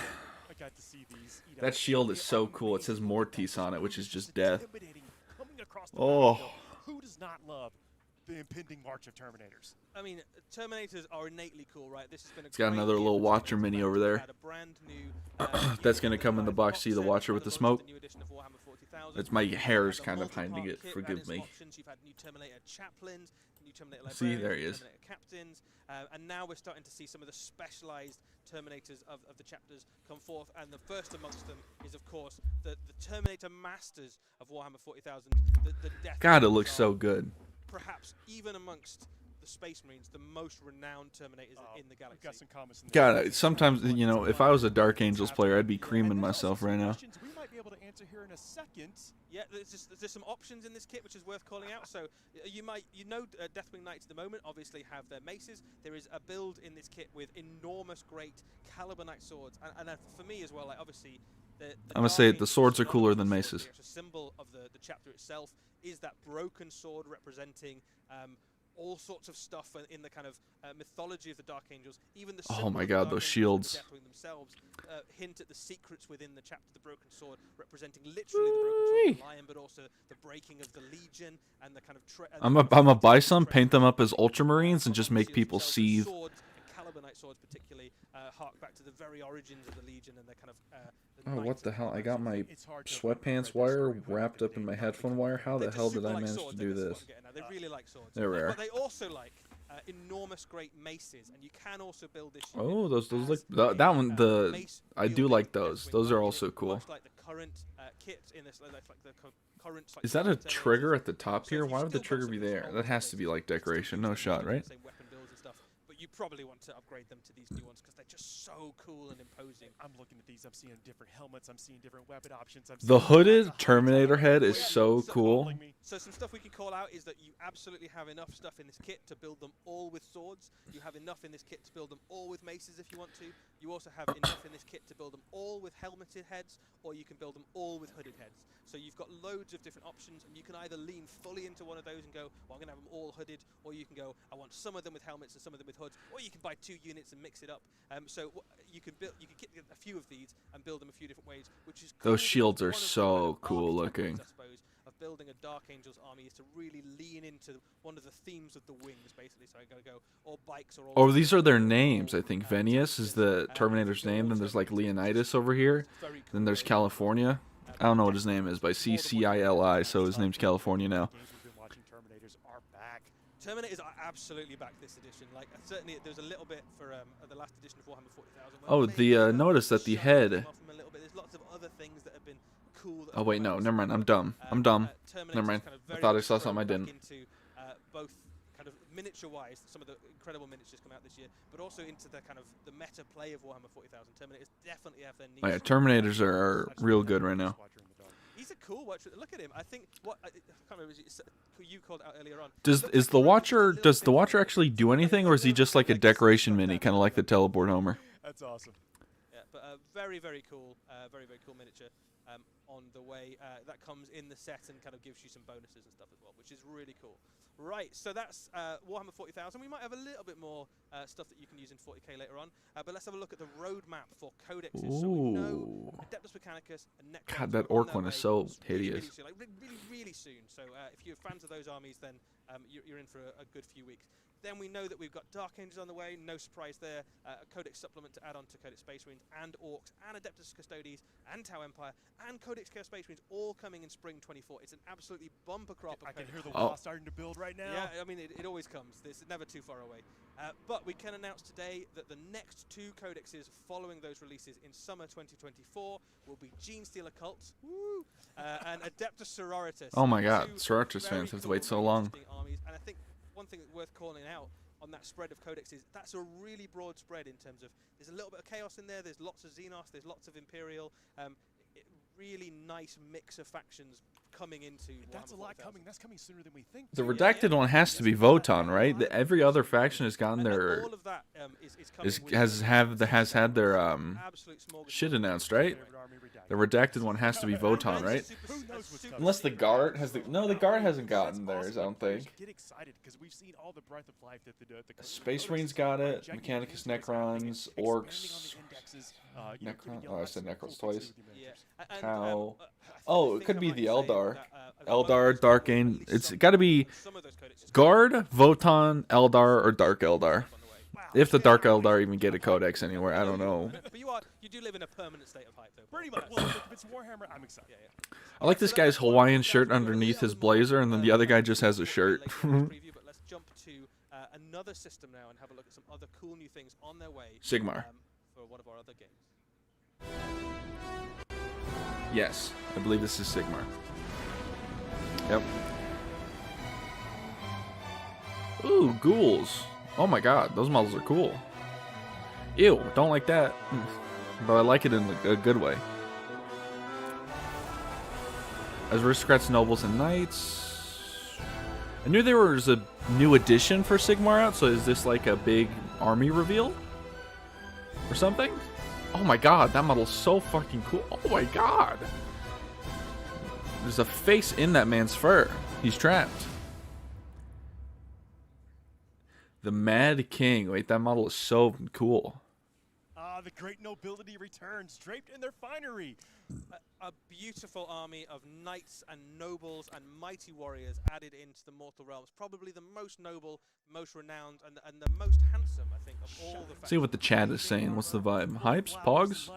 I got to see these. That shield is so cool. It says Mortis on it, which is just death. Intimidating, coming across the Oh. battlefield. Who does not love the impending march of Terminators? I mean, Terminators are innately cool, right? This has been a It's got great another year little for Watcher Terminators. mini We've over there. had a brand new, That's gonna come in the box. See the set Watcher for with the launch of smoke? new edition of Warhammer 40,000. It's my hair's You've had kind a of hiding multi-part it. kit Forgive and its me. options. You've had new Terminator chaplains, new Terminator See, librarians, there he is. Terminator captains, and now we're starting to see some of the specialized Terminators of the chapters come forth, and the first amongst them is, of course, the Terminator Masters of Warhammer 40,000. The Death God, it Angels looks are so good. perhaps even amongst the Space Marines, the most renowned Terminators in the We've galaxy. got some comments in the God, sometimes if I was a Dark Angels player, I'd be creaming myself right now. Questions we might be able to answer here in a second. Yeah, there's some options in this kit which is worth calling out. So Deathwing Knights at the moment obviously have their maces. There is a build in this kit with enormous, great Calibanite swords, and for me as well, like obviously. I'm gonna say it, the swords are cooler than maces. The symbol of the chapter itself is that broken sword representing all sorts of stuff in the kind of mythology of the Dark Angels. Even the Oh my symbol of the God, Dark those Angels shields. and the Deathwing themselves hint at the secrets within the chapter, the broken sword, representing literally the broken sword of the lion, but also the breaking of the Legion and the kind of. I'm a buy some, paint them up as Ultramarines, and just make people seethe. Swords, and Calibanite swords particularly hark back to the very origins of the Legion and the kind of. Oh, what the hell? I got my It's hard to sweatpants wire wrapped up in my headphone wire. How the hell did I manage to do this? They really like swords. They're rare. But they also like enormous great maces, and you can also build this. Oh, those look. That one, I do like those. Those are also cool. Much like the current kit in this, like the current. Is that a trigger at the top here? Why would the trigger be there? That has to be like decoration. No shot, right? Same weapon builds and stuff, but you probably want to upgrade them to these new ones because they're just so cool and imposing. I'm looking at these. I'm seeing different helmets. I'm seeing different weapon options. I'm The seeing hooded lots of Terminator head is Yeah, so so cool. calling me. So some stuff we can call out is that you absolutely have enough stuff in this kit to build them all with swords. You have enough in this kit to build them all with maces if you want to. You also have enough in this kit to build them all with helmeted heads, or you can build them all with hooded heads. So you've got loads of different options, and you can either lean fully into one of those and go, well, I'm going to have them all hooded, or you can go, I want some of them with helmets and some of them with hoods, or you can buy 2 units and mix it up. You can kit a few of these and build them a few different ways, which is cool. Those shields are One of the so kind of cool archetypal looking. ways, I suppose, of building a Dark Angels army is to really lean into one of the themes of the wings, basically. So I gotta go all bikes or all. Oh, these are their names. I think Venius is the Terminator's name. Then there's like Leonidas over here. Then there's California. I don't know what his name is, but I see CILI, so his name's California now. Games we've been watching, Terminators are back. Terminators are absolutely back this edition. Like certainly there's a little bit for the last edition of Warhammer 40,000. Oh, notice that the head. There's lots of other things that have been cool. Oh wait, no, never mind. I'm dumb. Never mind. I thought I saw something I didn't. miniature-wise, some of the incredible miniatures come out this year, but also into the kind of the meta play of Warhammer 40,000. Terminators definitely have their niche. Oh, yeah, Terminators are real good right now. He's a cool watcher. Look at him. I think what I can't remember who you called out earlier on. Does the Watcher actually do anything, or is he just like a decoration mini, kind of like the teleport Homer? That's awesome. Yeah, but very cool, very cool miniature on the way. That comes in the set and kind of gives you some bonuses and stuff as well, which is really cool. Right, so that's Warhammer 40,000. We might have a little bit more stuff that you can use in 40k later on, but let's have a look at the roadmap for codexes. Ooh. So we know Adeptus Mechanicus and Necrons. God, that are on orc their one way is so hideous. Really soon. So if you're fans of those armies, then you're in for a good few weeks. Then we know that we've got Dark Angels on the way, no surprise there. A Codex supplement to add on to Codex Space Marines and Orcs and Adeptus Custodes and Tau Empire and Codex Chaos Space Marines all coming in spring 24. It's an absolutely bumper crop of I can Codex. hear the wall starting to build right now. Yeah, I mean, it always comes. It's never too far away. But we can announce today that the next 2 codexes following those releases in summer 2024 will be Genestealer Cult and Adeptus Sororitas. Oh my God, 2 Sororitas very fans have to cool, wait so very long. interesting armies. And I think one thing that's worth calling out on that spread of codexes, that's a really broad spread in terms of there's a little bit of chaos in there, there's lots of Xenos, there's lots of Imperial, really nice mix of factions coming into That's a Warhammer lot 40,000. coming. That's coming sooner than we think. The too. redacted one has to be Votann, right? Every other faction has gotten And their all of that is coming with has had their absolute smorgasbord. shit announced, right? Favorite army redacted. The redacted one has to be Votann, right? Who knows what's coming? Unless the Guard has the the Guard hasn't gotten That's theirs, I awesome. don't think. Get excited because we've seen all the breath of life that the Space Marines got it, Mechanicus Necrons, Orcs, Necron. Oh, I said Necrons twice. Yeah. And, Tau. I Oh, it think could I be might the say Eldar. that, Eldar, Dark Angel. It's got to be some of those codexes Guard, Votann, Eldar, or Dark Eldar. on the way. If the Dark Eldar even get a codex anywhere, I don't know. But you do live in a permanent state of hype, though. Pretty much. Well, if it's Warhammer, I'm excited. Yeah. I like this guy's Hawaiian shirt underneath his blazer, and then the other guy just has a shirt. Preview, but let's jump to another system now and have a look at some other cool new things on their way. Sigmar. For one of our other games. Yes, I believe this is Sigmar. Yep. Ooh, ghouls. Oh my god, those models are cool. Ew, don't like that. But I like it in a good way. As aristocrats, nobles, and knights. I knew there was a new edition for Sigmar out, so is this like a big army reveal? Or something? Oh my god, that model's so fucking cool. Oh my god. There's a face in that man's fur. He's trapped. The Mad King. Wait, that model is so cool. The great nobility returns, draped in their finery. A beautiful army of knights and nobles and mighty warriors added into the mortal realms. Probably the most noble, most renowned, and the most handsome, I think, of all the factions. See what the chat is saying. What's the vibe? Hypes? Pogs?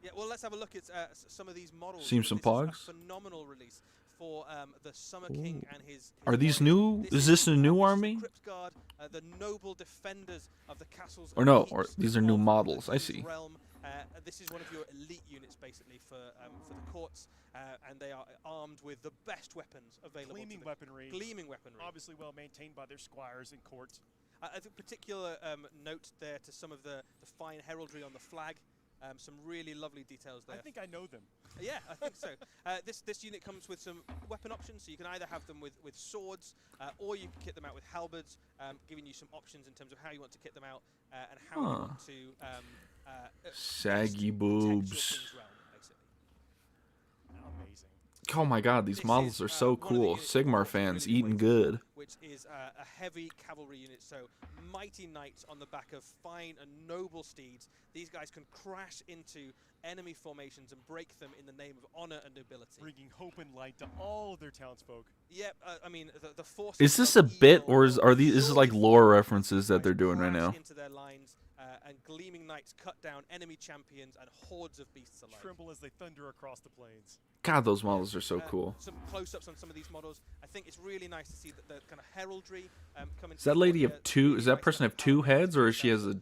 Yeah, well, let's have a look at some of these models. Seems some This is pogs. a phenomenal release for the Summer King and his Are these warriors. new? Is this a new army? Crypt Guard, the noble defenders of the castles. Or and no, keeps or these are new of the models, I King's see. Realm. This is one of your elite units, basically, for the courts, and they are armed with the best weapons available. Gleaming to weaponry. Gleaming weaponry. Obviously well maintained by their squires and courts. I think particular note there to some of the fine heraldry on the flag. Some really lovely details there. I think I know them. Yeah, I think so. This unit comes with some weapon options, so you can either have them with swords, or you can kit them out with halberds, giving you some options in terms of how you want to kit them out and how you want to Saggy best protect your boobs. king's realm, basically. Amazing. Oh my god, these This models is, are so one of the cool. units that Sigmar I'm fans really eating waiting good. for, which is a heavy cavalry unit, so mighty knights on the back of fine and noble steeds. These guys can crash into enemy formations and break them in the name of honor and nobility. Bringing hope and light to all of their townsfolk. Yep, I mean the force. Is this a bit, or are these? This is like lore references that they're doing right now. Into their lines, and gleaming knights cut down enemy champions and hordes of beasts alike. Tremble as they thunder across the plains. God, those models are so cool. Some close-ups on some of these models. I think it's really nice to see that the kind of heraldry coming. Does that lady have two? Does that person have two heads, or she has a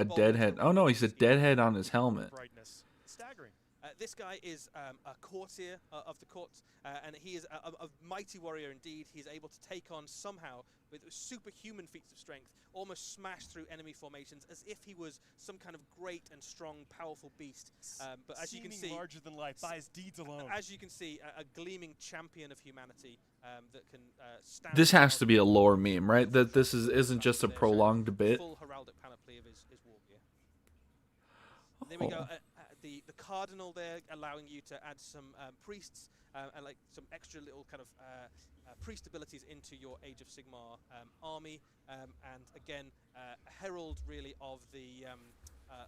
dead head? Oh no, he's a dead head on his helmet. Brightness. Staggering. this guy is a courtier of the court, and he is a mighty warrior indeed. He's able to take on somehow, with superhuman feats of strength, almost smash through enemy formations as if he was some kind of great and strong, powerful beast. But as you can see, larger than life by his deeds alone. As you can see, a gleaming champion of humanity that can stand. This has to be a lore meme, right? That this isn't just a prolonged bit. Full heraldic panoply of his war gear. There we go. The cardinal there, allowing you to add some priests and like some extra little kind of priest abilities into your Age of Sigmar army, and again a herald really of the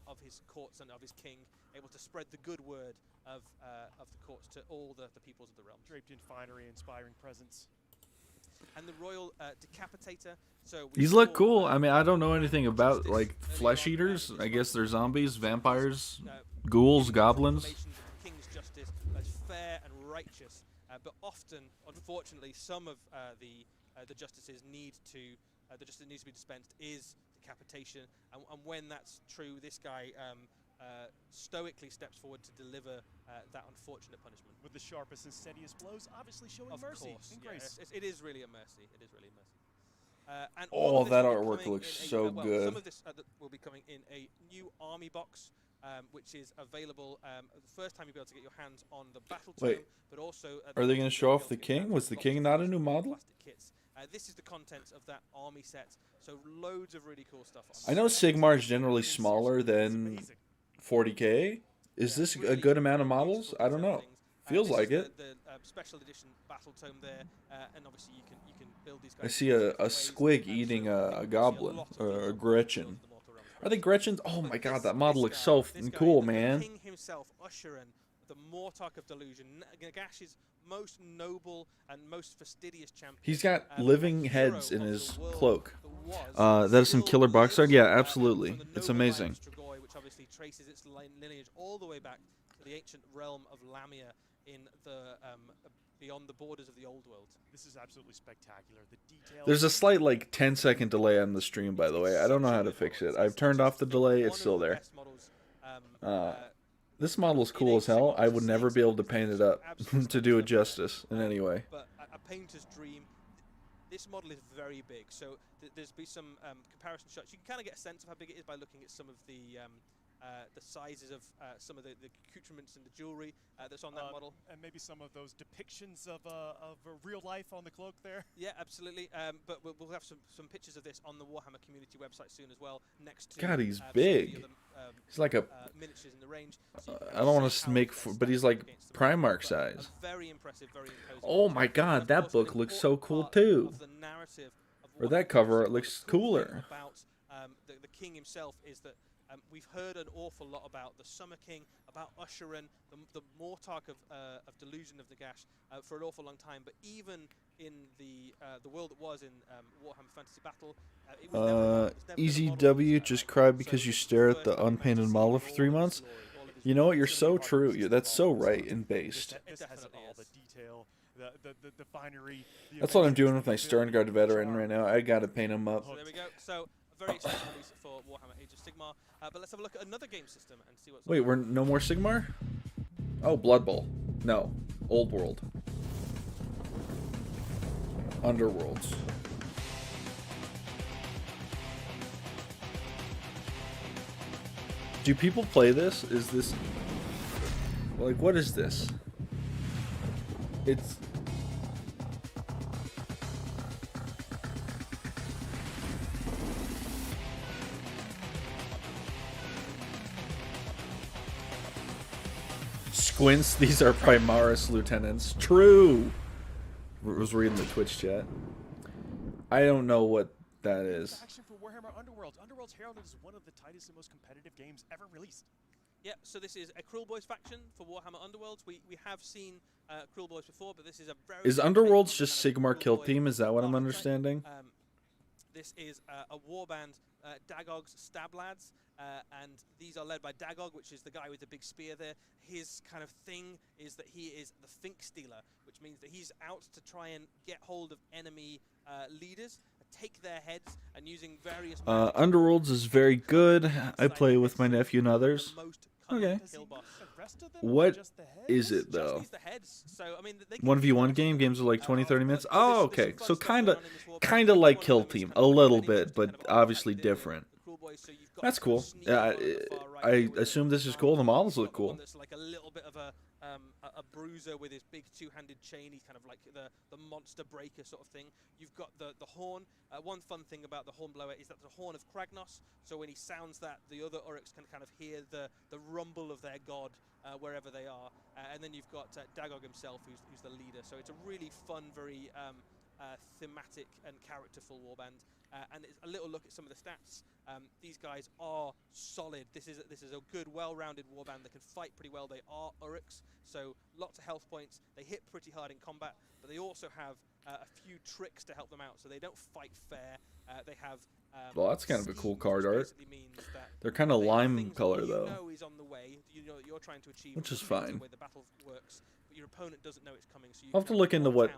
of his courts and of his king, able to spread the good word of the courts to all the peoples of the realm. Draped in finery, inspiring presence. And the royal decapitator. So These look cool. I mean, I don't know anything about like flesh eaters. I guess they're zombies, vampires, ghouls, goblins. King's justice as fair and righteous, but often, unfortunately, some of the justices need to the justice needs to be dispensed is decapitation, and when that's true, this guy stoically steps forward to deliver that unfortunate punishment with the sharpest and steadiest blows, obviously showing mercy and grace. It is really a mercy. It is really a mercy. And oh, that artwork looks so good. Some of this will be coming in a new army box, which is available the first time you'll be able to get your hands on the battle tome, but also are they going to show off the king? Was the king not a new model? Kits. This is the contents of that army set, so loads of really cool stuff. I know Sigmar is generally smaller than 40k. Is this a good amount of models? I don't know. Feels like it. The special edition battle tome there, and obviously you can build these guys. I see a squig eating a goblin or a Gretchen. Are they Gretchens? Oh my god, that model looks so cool, man. The king himself, Usherin, the Mortarch of Delusion, Nagash's most noble and most fastidious champion. He's got living heads in his cloak. That is some killer box art. Yeah, absolutely. It's amazing. Which obviously traces its lineage all the way back to the ancient realm of Lamia in the beyond the borders of the old world. This is absolutely spectacular. The details. There's a slight like 10-second delay on the stream, by the way. I don't know how to fix it. I've turned off the delay. It's still there. This model is cool as hell. I would never be able to paint it up to do it justice in any way. But a painter's dream. This model is very big, so there's be some comparison shots. You can kind of get a sense of how big it is by looking at some of the sizes of some of the accoutrements and the jewelry that's on that model, and maybe some of those depictions of real life on the cloak there. Yeah, absolutely. But we'll have some pictures of this on the Warhammer community website soon as well. Next to God, he's big. He's like a miniatures in the range. I don't want to make, but he's like Primarch size. Very impressive, very imposing. Oh my god, that book looks so cool too. Or that cover art looks cooler. About the king himself is that we've heard an awful lot about the Summer King, about Usherin, the Mortarch of Delusion of Nagash for an awful long time. But even in the world that was in Warhammer Fantasy Battle, it was never Easy W, just cry because you stare at the unpainted model for 3 months. You know what? You're so true. That's so right and based. This has all the detail, the finery. That's what I'm doing with my Sterngard veteran right now. I gotta paint him up. So there we go. So a very exciting release for Warhammer Age of Sigmar. But let's have a look at another game system and see what's. Wait, we're no more Sigmar? Oh, Blood Bowl. No, Old World. Underworlds. Do people play this? Is this like what is this? It's Squints, these are Primaris lieutenants. True. Was reading the Twitch chat. I don't know what that is. Action for Warhammer Underworlds. Underworlds heralded as one of the tightest and most competitive games ever released. Yeah, so this is a Cruel Boys faction for Warhammer Underworlds. We have seen Cruel Boys before, but this is a very... Is Underworlds just Sigmar kill team? Is that what I'm understanding? This is a warband, Dagog's Stab Lads, and these are led by Dagog, which is the guy with the big spear there. His kind of thing is that he is the Think Stealer, which means that he's out to try and get hold of enemy leaders, take their heads, and using various... Underworlds is very good. I play with my nephew and others. Most cunning Okay. kill boss. The rest of them What or just the heads? is it Just though? use the heads. So I mean, they 1v1 game? Games are like 20, 30 minutes? Oh, okay. So kinda like Kill Team. A little bit, but obviously different. That's cool. Yeah, I assume this is cool. The models look cool. That's like a little bit of a bruiser with his big two-handed chain. He's kind of like the monster breaker sort of thing. You've got the horn. One fun thing about the hornblower is that the horn of Kragnos. So when he sounds that, the other Uruks can kind of hear the rumble of their god wherever they are. And then you've got Dagog himself, who's the leader. So it's a really fun, very thematic and characterful warband. And it's a little look at some of the stats. These guys are solid. This is a good, well-rounded warband that can fight pretty well. They are Uruks, so lots of health points. They hit pretty hard in combat, but they also have a few tricks to help them out. So they don't fight fair. They have. Well, that's kind of a cool card art. Means that They're kind of lime things color you though, know is on the way. You know you're trying to achieve, which is the fine. way the battle works, but your opponent doesn't know it's coming. So you I'll have to can look into watch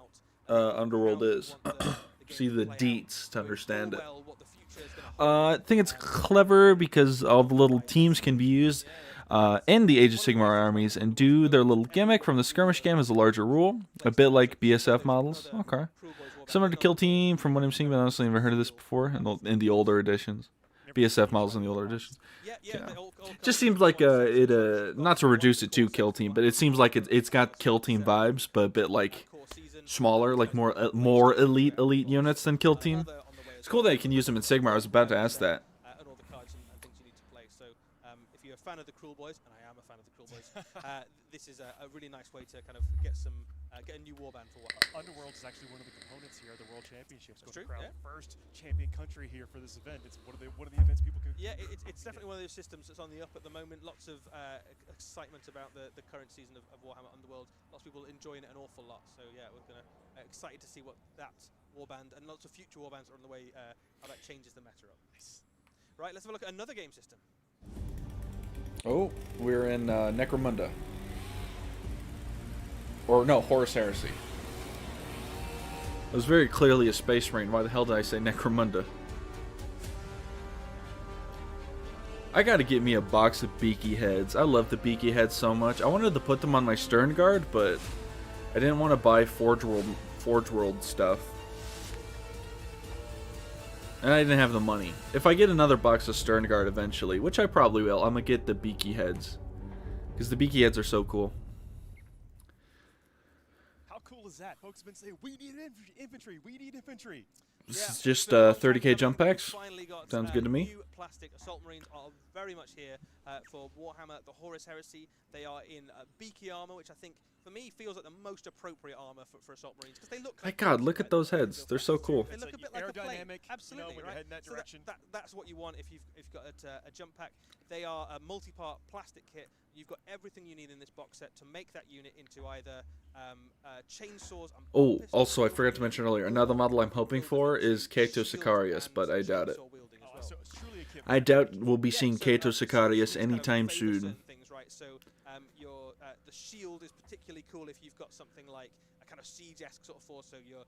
what out, Underworld how you is. want the game See to the play out. deets to Knowing understand full it. well what the future is gonna hold. I think it's clever because all the little teams can be used in the Age of Sigmar armies and do their little gimmick from the skirmish game as a larger rule, a bit like BSF models. Okay. Similar to Kill Team from what I'm seeing, but honestly, I've never heard of this before in the older editions. BSF models in the older editions. Yeah. Just seems like not to reduce it to Kill Team, but it seems like it's got Kill Team vibes, but a bit like smaller, like more elite units than Kill Team. It's cool that you can use them in Sigmar. I was about to ask that. And all the cards and things you need to play. So if you're a fan of the Cruel Boys, and I am a fan of the Cruel Boys, this is a really nice way to kind of get a new warband for Warhammer. Underworld is actually one of the components here of the World Championships. That's Going to true, crown yeah. first champion country here for this event. It's one of the events people can. Yeah, it's definitely one of those systems that's on the up at the moment. Lots of excitement about the current season of Warhammer Underworld. Lots of people enjoying it an awful lot. So yeah, we're gonna excited to see what that warband and lots of future warbands are on the way. How that changes the meta up. Nice. Right, let's have a look at another game system. Oh, we're in Necromunda. Or no, Horus Heresy. It was very clearly a Space Marine. Why the hell did I say Necromunda? I gotta get me a box of beaky heads. I love the beaky heads so much. I wanted to put them on my Stern Guard, but I didn't want to buy Forge World stuff. And I didn't have the money. If I get another box of Stern Guard eventually, which I probably will, I'm gonna get the beaky heads. Because the beaky heads are so cool. How cool is that? Folks have been saying, we need infantry, we need infantry. This is Yeah, just so 30k jump packs. finally got, Sounds good to me. New plastic assault marines are very much here for Warhammer. The Horus Heresy, they are in beaky armor, which I think for me feels like the most appropriate armor for assault marines because they look. My God, look at those heads. They're so cool. They look a bit like a plane. Aerodynamic, Absolutely, when right? you're heading that So direction. that's what you want if you've got a jump pack. They are a multi-part plastic kit. You've got everything you need in this box set to make that unit into either chainsaws and Oh, pistols, also, I forgot to mention earlier, another model I'm hoping for is Kato Sicarius, but I doubt it. chainsaw wielding as Oh, well. so it's truly a kit. I doubt we'll be Yeah, seeing so, Kato so Sicarius these kind of anytime favour soon. certain Things, right? So your the shield is particularly cool if you've got something like a kind of siege-esque sort of force. So your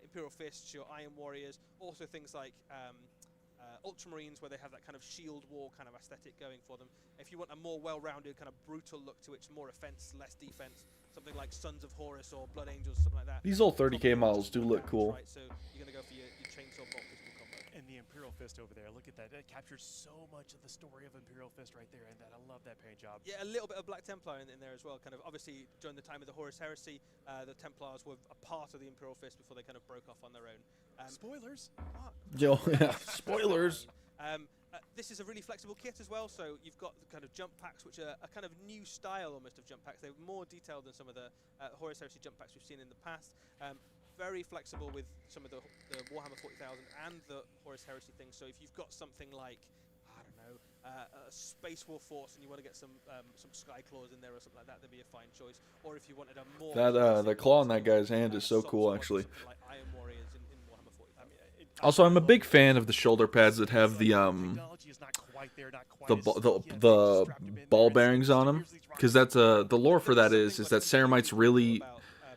Imperial Fists, your Iron Warriors, also things like Ultramarines, where they have that kind of shield wall kind of aesthetic going for them. If you want a more well-rounded, kind of brutal look to it, more offense, less defense, something like Sons of Horus or Blood Angels, something like that. These old 30k models do look cool. Right, so you're going to go for your chainsaw bolt pistol combo. And the Imperial Fist over there, look at that. That captures so much of the story of Imperial Fist right there, and I love that paint job. Yeah, a little bit of Black Templar in there as well. Kind of obviously during the time of the Horus Heresy, the Templars were a part of the Imperial Fist before they kind of broke off on their own. Spoilers. Yo, yeah, spoilers. This is a really flexible kit as well, so you've got the kind of jump packs, which are a kind of new style almost of jump packs. They're more detailed than some of the Horus Heresy jump packs we've seen in the past. Very flexible with some of the Warhammer 40,000 and the Horus Heresy things. So if you've got something like, I don't know, a Space War Force and you want to get some Sky Claws in there or something like that, that'd be a fine choice. Or if you wanted a more... The claw in that guy's hand is so cool, actually. Like Iron Warriors in Warhammer 40,000. Also, I'm a big fan of the shoulder pads that have the ball bearings on them, because that's the lore for that is that Ceramites really,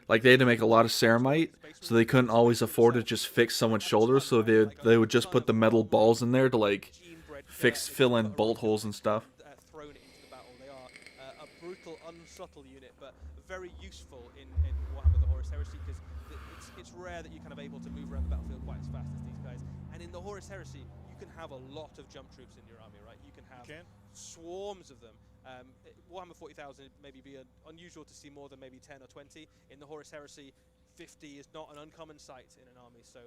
like, they had to make a lot of ceramite, so they couldn't always afford to just fix someone's shoulders, so they would just put the metal balls in there to like fill in bolt holes and stuff. Thrown it into the brutal, unsubtle unit, but very useful in Warhammer the Horus Heresy, because it's rare that you're kind of able to move around the battlefield quite as fast as these guys. And in the Horus Heresy, you can have a lot of jump troops in your army, right? You can have swarms of them. Warhammer 40,000 maybe be unusual to see more than maybe 10 or 20. In the Horus Heresy, 50 is not an uncommon sight in an army, so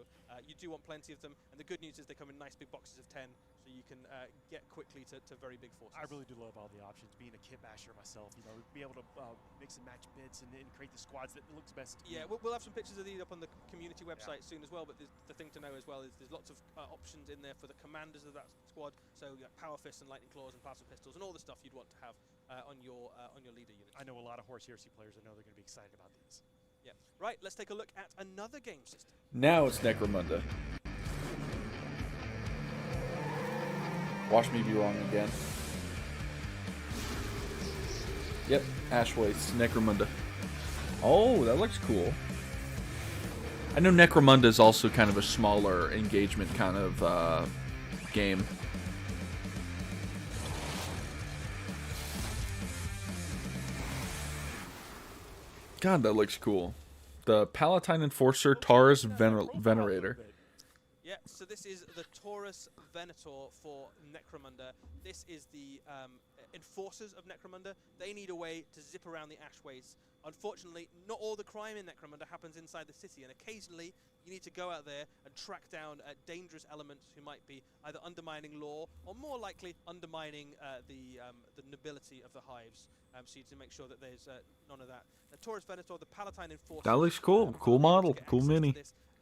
you do want plenty of them. And the good news is they come in nice big boxes of 10, so you can get quickly to very big forces. I really do love all the options. Being a kit basher myself, you know, be able to mix and match bits and create the squads that looks best. Yeah, we'll have some pictures of these up on the community website soon as well. But the thing to know as well is there's lots of options in there for the commanders of that squad. So you got power fists and lightning claws and plasma pistols and all the stuff you'd want to have on your leader unit. I know a lot of Horus Heresy players. I know they're going to be excited about these. Yeah. Right, let's take a look at another game system. Now it's Necromunda. Watch me be wrong again. Yep, Ash Waste, Necromunda. Oh, that looks cool. I know Necromunda is also kind of a smaller engagement kind of game. God, that looks cool. The Palatine Enforcer Taurus Venerator. Yeah, so this is the Taurus Venator for Necromunda. This is the enforcers of Necromunda. They need a way to zip around the Ash Waste. Unfortunately, not all the crime in Necromunda happens inside the city, and occasionally you need to go out there and track down dangerous elements who might be either undermining law or more likely undermining the nobility of the hives. So you need to make sure that there's none of that. The Taurus Venator, the Palatine Enforcer. That looks cool. Cool model. Cool mini.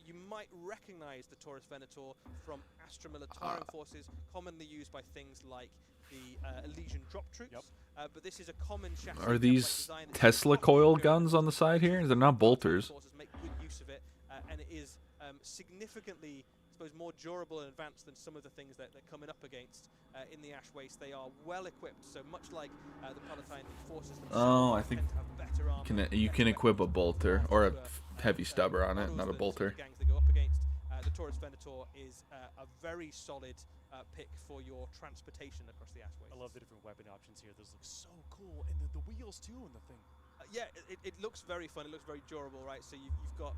You might recognize the Taurus Venator from Astra Militarum forces, commonly used by things like the Elysian drop troops. Yep. But this is a common chassis. Are these Tesla coil guns on the side here? They're not bolters. Forces make good use of it, and it is significantly, I suppose, more durable and advanced than some of the things that they're coming up against in the Ash Waste. They are well equipped, so much like the Palatine forces themselves. Oh, I think you can equip a bolter or a heavy stubber on it, not a bolter. Gangs that go up against. The Taurus Venator is a very solid pick for your transportation across the Ash Waste. I love the different weapon options here. Those look so cool, and the wheels too, and the thing. Yeah, it looks very fun. It looks very durable, right? So you've got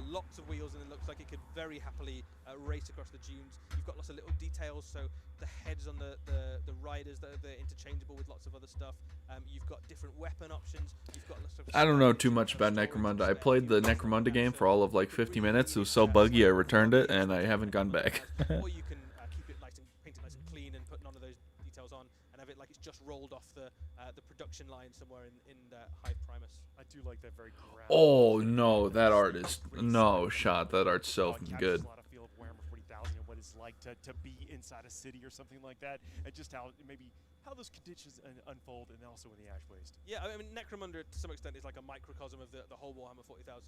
lots of wheels, and it looks like it could very happily race across the dunes. You've got lots of little details, so the heads on the riders, they're interchangeable with lots of other stuff. You've got different weapon options. You've got lots of I don't know too much about Necromunda. I played the Necromunda game for all of like 50 minutes. It was so buggy I returned it, and I haven't gone back. Or you can keep it nice and paint it nice and clean and put none of those details on, and have it like it's just rolled off the production line somewhere in Hive Primus. I do like that very ground. Oh no, that art is no shot. That art's so good. A lot of feel of Warhammer 40,000 and what it's like to be inside a city or something like that, and just how those conditions unfold, and also in the Ash Waste. Yeah, I mean Necromunda to some extent is like a microcosm of the whole Warhammer 40,000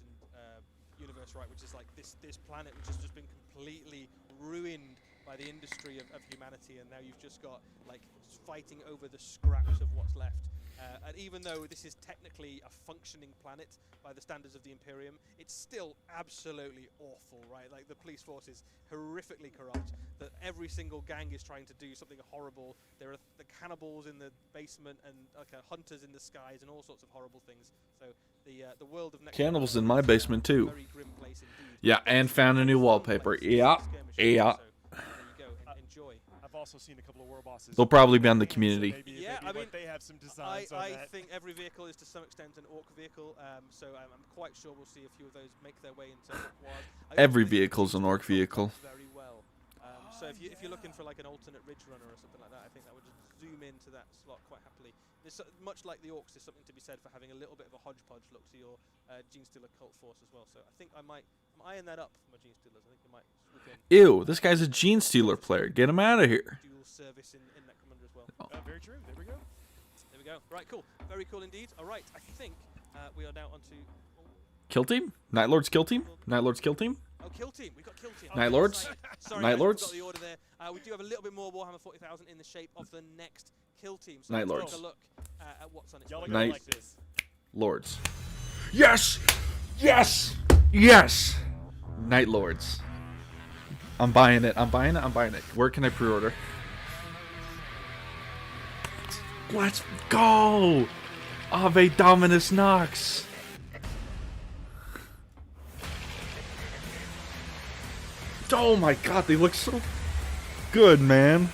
universe, right? Which is like this planet which has just been completely ruined by the industry of humanity, and now you've just got like fighting over the scraps of what's left. And even though this is technically a functioning planet by the standards of the Imperium, it's still absolutely awful, right? Like the police force is horrifically corrupt, that every single gang is trying to do something horrible. There are the cannibals in the basement and hunters in the skies and all sorts of horrible things. So the world of cannibals in my basement too. Very grim place indeed. Yeah, and found a new wallpaper. Yeah. I've also seen a couple of war bosses. They'll probably be on the community. Yeah, I mean, they have some designs on I that. think every vehicle is to some extent an orc vehicle, so I'm quite sure we'll see a few of those make their way into Orc Wars. Every vehicle's an orc vehicle. Very well. So if you're looking for like an alternate Ridge Runner or something like that, I think that would just zoom into that slot quite happily. There's much like the orcs, there's something to be said for having a little bit of a hodgepodge look to your Genestealer cult force as well. So I think I'm eyeing that up for my Genestealers. I think you might swoop in. Ew, this guy's a Genestealer player. Get him out of here. Dual service in Necromunda as well. Very true. There we go. There we go. Right, cool. Very cool indeed. All right, I think we are now onto Kill Team? Night Lord's Kill Team? Night Lord's Kill Team? Oh, Kill Team. We've got Kill Team. Night Lords? Sorry, Night guys, Lords? We've got the order there. We do have a little bit more Warhammer 40,000 in the shape of the next Kill Team. So Night let's Lords. take a look at what's on its Y'all are way. gonna Night like this. Lords. Yes! Yes! Yes! Night Lords. I'm buying it. I'm buying it. I'm buying it. Where can I pre-order? Let's go! Ave Dominus Nox! Oh my god, they look so good, man.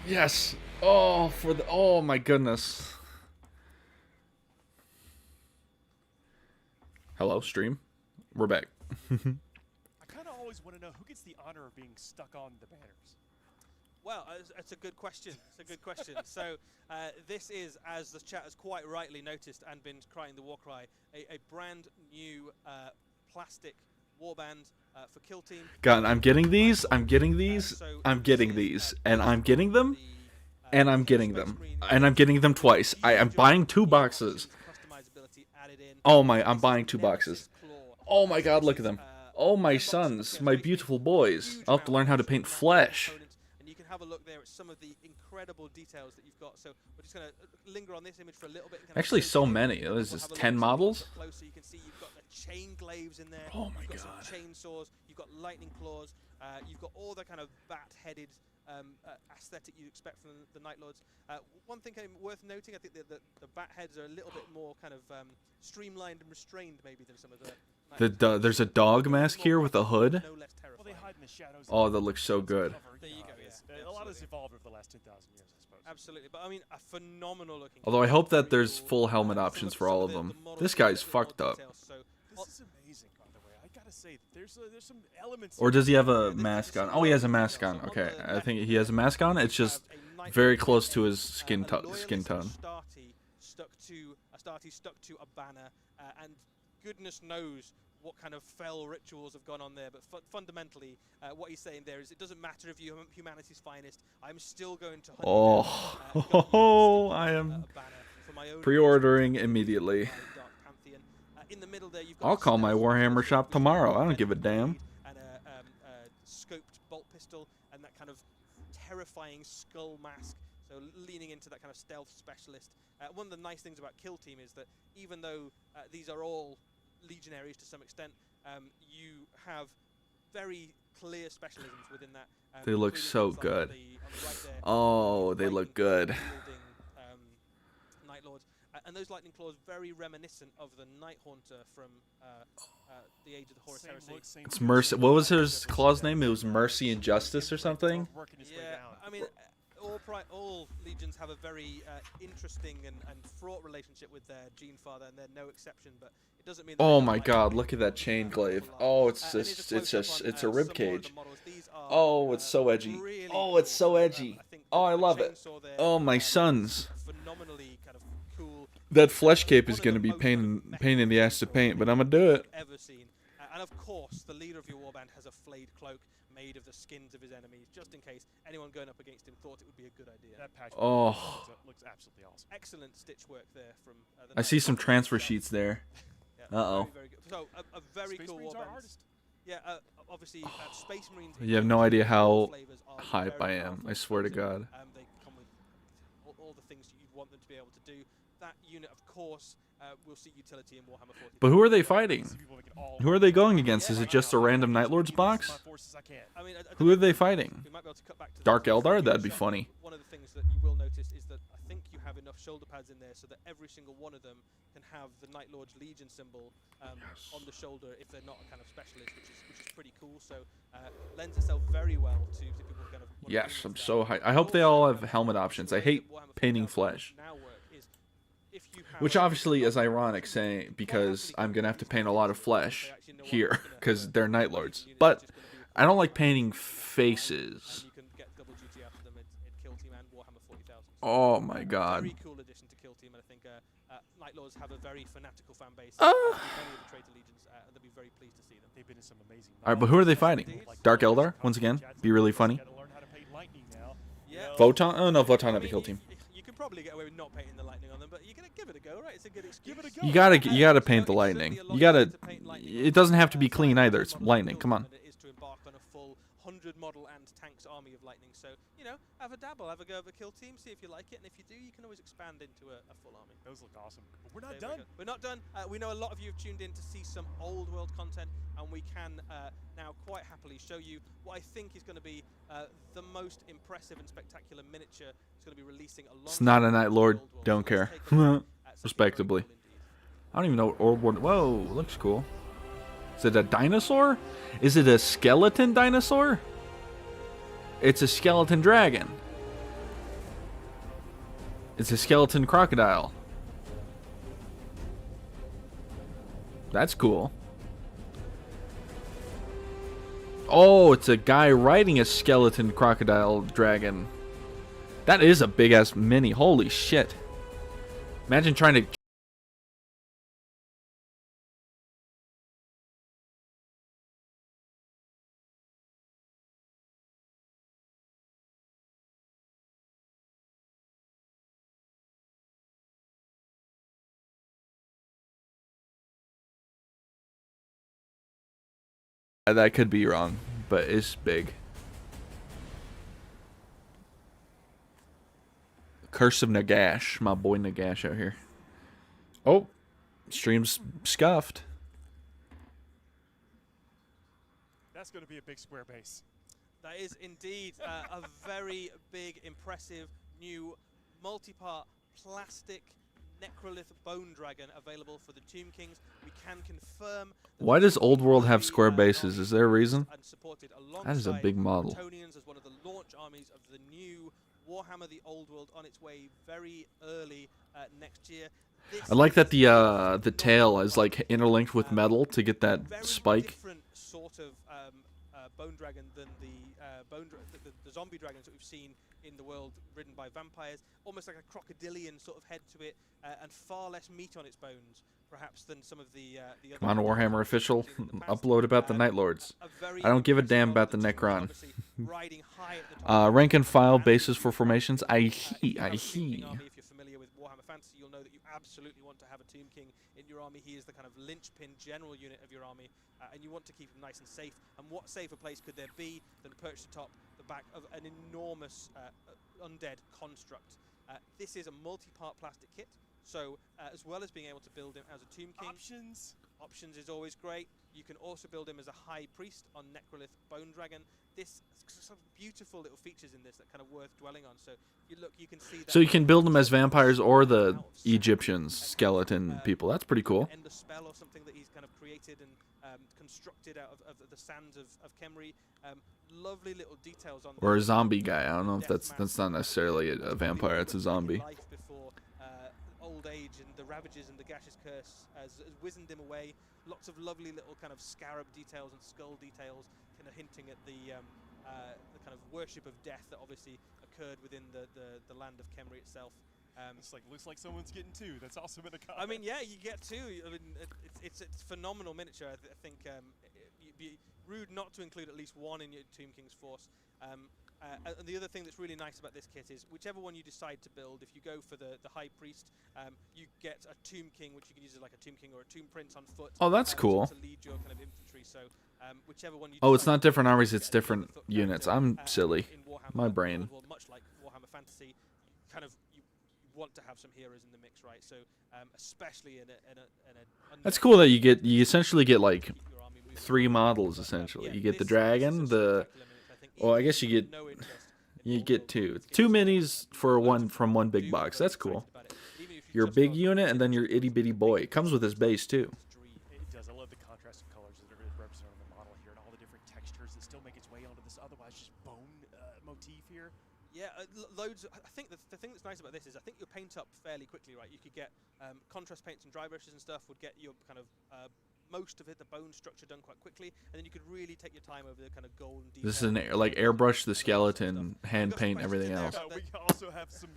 Yes. Oh, oh my goodness. Hello, stream. We're back. I kind of always want to know who gets the honor of being stuck on the banners. Well, it's a good question. It's a good question. So this is, as the chat has quite rightly noticed and been crying the war cry, a brand new plastic warband for Kill Team. God, I'm getting these. I'm getting these. I'm getting these, and I'm getting them, and I'm getting them, and I'm getting them twice. I'm buying 2 boxes. Oh my! I'm buying 2 boxes. Oh my God! Look at them. Oh my sons, my beautiful boys. I'll have to learn how to paint flesh. Have a look there at some of the incredible details that you've got. So we're just going to linger on this image for a little bit. Actually, so many. This is 10 models. Closer, you can see you've got the chain glaives in there. Oh my you've got God. some chainsaws. You've got lightning claws. You've got all the kind of bat-headed aesthetic you expect from the Night Lords. One thing worth noting, I think the bat heads are a little bit more kind of streamlined and restrained maybe than some of the. There's a dog mask here with a hood. No less Well, they hide in the shadows. Oh, that looks so good. There you go. A lot has evolved over the last 10,000 years, I suppose. Absolutely, but I mean, a phenomenal looking. Although I hope that there's full helmet options for all of them. This guy's fucked up. This is amazing, by the way. I gotta say, there's some elements. Or does he have a mask on? Oh, he has a mask on. Okay, I think he has a mask on. It's just very close to his skin tone. Stuck to a banner, and goodness knows what kind of fell rituals have gone on there, but fundamentally, what he's saying there is it doesn't matter if you're humanity's finest, I'm still going to hunt Oh, I am pre-ordering immediately. In the middle there, you've got I'll call my Warhammer shop tomorrow. I don't give a damn. And a scoped bolt pistol and that kind of terrifying skull mask, so leaning into that kind of stealth specialist. One of the nice things about Kill Team is that even though these are all legionaries to some extent, you have very clear specialisms within that. They look so good. Oh, they look good. Night Lords. And those lightning claws very reminiscent of the Night Haunter from the Age of the Horus Heresy. It's Mercy. What was his claw's name? It was Mercy and Justice or something? Yeah, I mean, all legions have a very interesting and fraught relationship with their Gene Father, and they're no exception. But it doesn't mean. Oh my God! Look at that chain glaive. Oh, it's a rib cage. Oh, it's so edgy. Oh, it's so edgy. Oh, I love it. Oh, my sons. Phenomenally kind of cool. That flesh cape is going to be pain in the ass to paint, but I'm gonna do it. Ever seen. And of course, the leader of your warband has a flayed cloak made of the skins of his enemies, just in case anyone going up against him thought it would be a good idea. That patch looks absolutely awesome. Excellent stitch work there from. I see some transfer sheets there. Yeah, Uh-oh. Very good. So a very Space cool Marines are warband. artists. Yeah, obviously Space Marines. You have no idea how flavors are hype very I am. powerful. I swear to God. They come with all the things you'd want them to be able to do. That unit, of course, will see utility in Warhammer 40. But who are they fighting? Who are they going against? Is it just a random Night Lords box? I mean, Who are they fighting? we might be able to cut back to Dark the Eldar? That'd be funny. One of the things that you will notice is that I think you have enough shoulder pads in there so that every single one of them can have the Night Lord's Legion symbol on the shoulder if they're not a kind of specialist, which is pretty cool. So lends itself very well to people who kind of. Yes, I'm so hyped. I hope they all have helmet options. I hate painting flesh. Which obviously is ironic saying because I'm going to have to paint a lot of flesh here because they're Night Lords. But I don't like painting faces. Oh my God. Very cool addition to Kill Team, and I think Night Lords have a very fanatical fan base. Many of the traitor legions, and they'll be very pleased to see them. They've been in some amazing. Alright, but who are they fighting? Dark Eldar, once again. Be really funny. Yeah. Voton? Oh no, Voton have a Kill Team. You can probably get away with not painting the lightning on them, but you're gonna give it a go, right? It's a good excuse. You gotta paint the lightning. You gotta. It doesn't have to be clean either. It's lightning. Come on. It is to embark on a full 100 model and tanks army of lightning. So, you know, have a dabble, have a go of a kill team, see if you like it, and if you do, you can always expand into a full army. Those look awesome. But we're not There we done. go. We're not done. We know a lot of you have tuned in to see some old world content, and we can now quite happily show you what I think is going to be the most impressive and spectacular miniature it's going to be releasing along. It's not a Night Lord. Old World. Don't So let's care. take a look at something very Respectably. cool indeed. I don't even know what Old World. Whoa, looks cool. Is it a dinosaur? Is it a skeleton dinosaur? It's a skeleton dragon. It's a skeleton crocodile. That's cool. Oh, it's a guy riding a skeleton crocodile dragon. That is a big ass mini. Holy shit. Imagine trying to. That could be wrong, but it's big. Curse of Nagash, my boy Nagash out here. Oh, stream's scuffed. That's going to be a big square base. That is indeed a very big, impressive new multi-part plastic Necrolith Bone Dragon available for the Tomb Kings. We can confirm. Why does Old World have square bases? Is there a reason? And supported That is a big model. Bretonnians as one of the launch armies of the new Warhammer: The Old World, on its way very early next year. I like that the tail is like interlinked with metal to get that very spike. Different sort of bone dragon than the the zombie dragons that we've seen in the world, ridden by vampires. Almost like a crocodilian sort of head to it, and far less meat on its bones, perhaps, than some of the other. Come on, Warhammer official, upload about the Night Lords. I don't give a damn about the Necron. Rank and file bases for formations. I he. If you're familiar with Warhammer Fantasy, you'll know that you absolutely want to have a Tomb King in your army. He is the kind of linchpin general unit of your army, and you want to keep him nice and safe. And what safer place could there be than perched atop the back of an enormous undead construct? This is a multi-part plastic kit, so as well as being able to build him as a Tomb King, options is always great. You can also build him as a High Priest on Necrolith Bone Dragon. This some beautiful little features in this that kind of worth dwelling on. So you can see that. So you can build them as vampires or the Egyptians, skeleton people. That's pretty cool. End a spell or something that he's kind of created and constructed out of the sands of Khemri. Lovely little details on. Or a zombie guy. I don't know if that's not necessarily a vampire. It's a zombie. Life before old age and the ravages and the gaseous curse has wizened him away. Lots of lovely little kind of scarab details and skull details, kind of hinting at the kind of worship of death that obviously occurred within the land of Khemri itself. It's like looks like someone's getting two. That's awesome in a comment. I mean, yeah, you get two. I mean, it's phenomenal miniature. I think you'd be rude not to include at least one in your Tomb King's force. And the other thing that's really nice about this kit is whichever one you decide to build, if you go for the High Priest, you get a Tomb King, which you can use as like a Tomb King or a Tomb Prince on foot. Oh, that's cool. To lead your kind of infantry. So whichever one you Oh, it's decide not to different build, armies, you it's get a different foot units. character, I'm silly. in Warhammer My brain. World War, much like Warhammer Fantasy, kind of you want to have some heroes in the mix, right? So especially in a That's cool that you essentially get like keep your army moving 3 models yeah, essentially. You get the this is dragon, a the spectacular miniature. I think well, I even guess if you you've get no interest in you Old get World two. Tomb Two Kings, minis for loads one of from fun. one big Do box. get That's excited cool. about it. Even if you Your just big want unit to and then your get itty bitty boy. It comes with his base too. It does. I love the contrast of colors that are represented on the model here and all the different textures that still make its way onto this otherwise just bone motif here. Yeah, loads. I think the thing that's nice about this is I think you'll paint up fairly quickly, right? You could get contrast paints and dry brushes and stuff would get your kind of most of it, the bone structure, done quite quickly, and then you could really take your time over the kind of gold and detail. This is like airbrush the skeleton, hand paint everything else. We also have some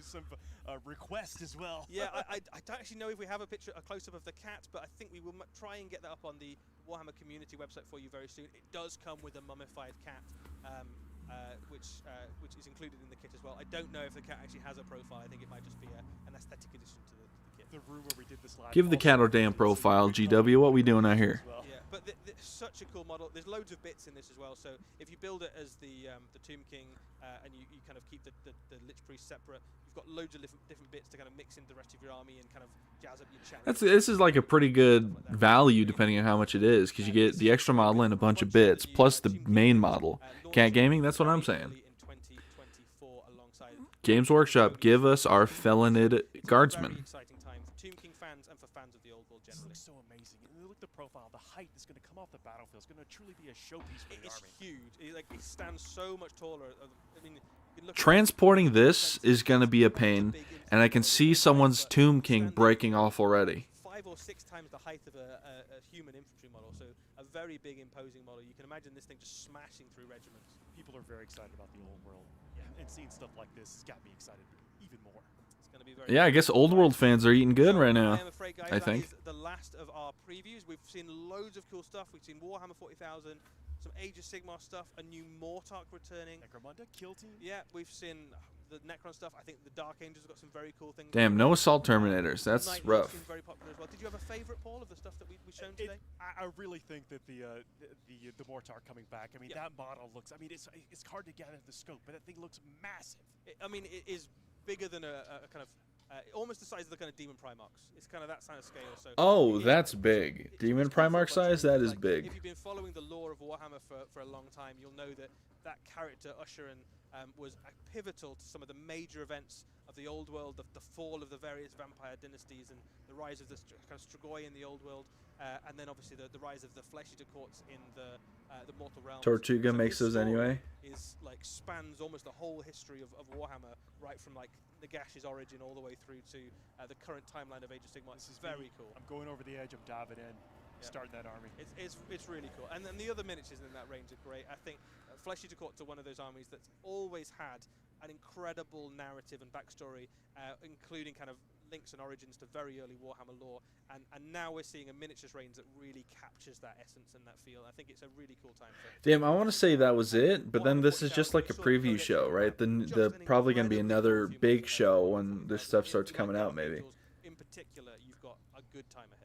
requests as well. Yeah, I don't actually know if we have a close-up of the cat, but I think we will try and get that up on the Warhammer community website for you very soon. It does come with a mummified cat, which is included in the kit as well. I don't know if the cat actually has a profile. I think it might just be an aesthetic addition to the kit. kit. The room where we did this live Give the also cat our includes damn some profile, good GW. What we doing out as here? well. Yeah, but such a cool model. There's loads of bits in this as well. So if you build it as the Tomb King and you kind of keep the Lich Priest separate, you've got loads of different bits to kind of mix into the rest of your army and kind of jazz up your challenge. This is like a pretty good value depending on how much it is, because you get the extra model and a bunch of bits plus the main model. Cat Gaming, that's what I'm saying. Games Workshop, give us our Felonid Guardsman. Very exciting time for Tomb King fans and for fans of the old world This generally. looks so amazing. And look at the profile, the height that's going to come off the battlefield. It's going to truly be a showpiece for the It's army. huge. It stands so much taller. I mean, you look at Transporting this is going to be a pain, and I can see someone's Tomb King breaking off already. 5 or 6 times the height of a human infantry model, so a very big, imposing model. You can imagine this thing just smashing through regiments. People are very excited about the old world. Yeah, and seeing stuff like this has got me excited even more. It's going to be very Yeah, I guess Old World fans are eating good right now. I am afraid, guys, I that think. is the last of our previews. We've seen loads of cool stuff. We've seen Warhammer 40,000, some Age of Sigmar stuff, a new Mortark returning. Necromunda, Kill Team. Yeah, we've seen the Necron stuff. I think the Dark Angels have got some very cool things. Damn, no Assault Terminators. That's Night Lords rough. seems very popular as well. Did you have a favourite, Paul, of the stuff that we've shown today? I really think that the Mortar coming back. I mean, Yeah. that model looks. I mean, it's hard to gather the scope, but that thing looks massive. I mean, it is bigger than a kind of almost the size of the kind of Demon Primarchs. It's kind of that kind of scale. So Oh, it- that's big. it's Demon cool for a Primarch bunch of size? That reasons. is Like, big. If you've been following the lore of Warhammer for a long time, you'll know that that character Usherin was pivotal to some of the major events of the old world, the fall of the various vampire dynasties, and the rise of the kind of Strigoi in the old world, and then obviously the rise of the flesh eater courts in the mortal realms. Tortuga So makes his those story anyway. Is like spans almost the whole history of Warhammer, right from like Nagash's origin all the way through to the current timeline of Age of Sigmar. This is Very me. cool. I'm going over the edge. I'm diving in, starting that army. It's really cool. And then the other miniatures in that range are great. I think Flesh Eater Courts are one of those armies that's always had an incredible narrative and backstory, including kind of links and origins to very early Warhammer lore. And now we're seeing a miniatures range that really captures that essence and that feel. I think it's a really cool time for Damn, I want to say that was it, but then this is just like a preview show, right? The probably going to be another big show when this stuff starts coming out, maybe. In particular, you've got a good time ahead.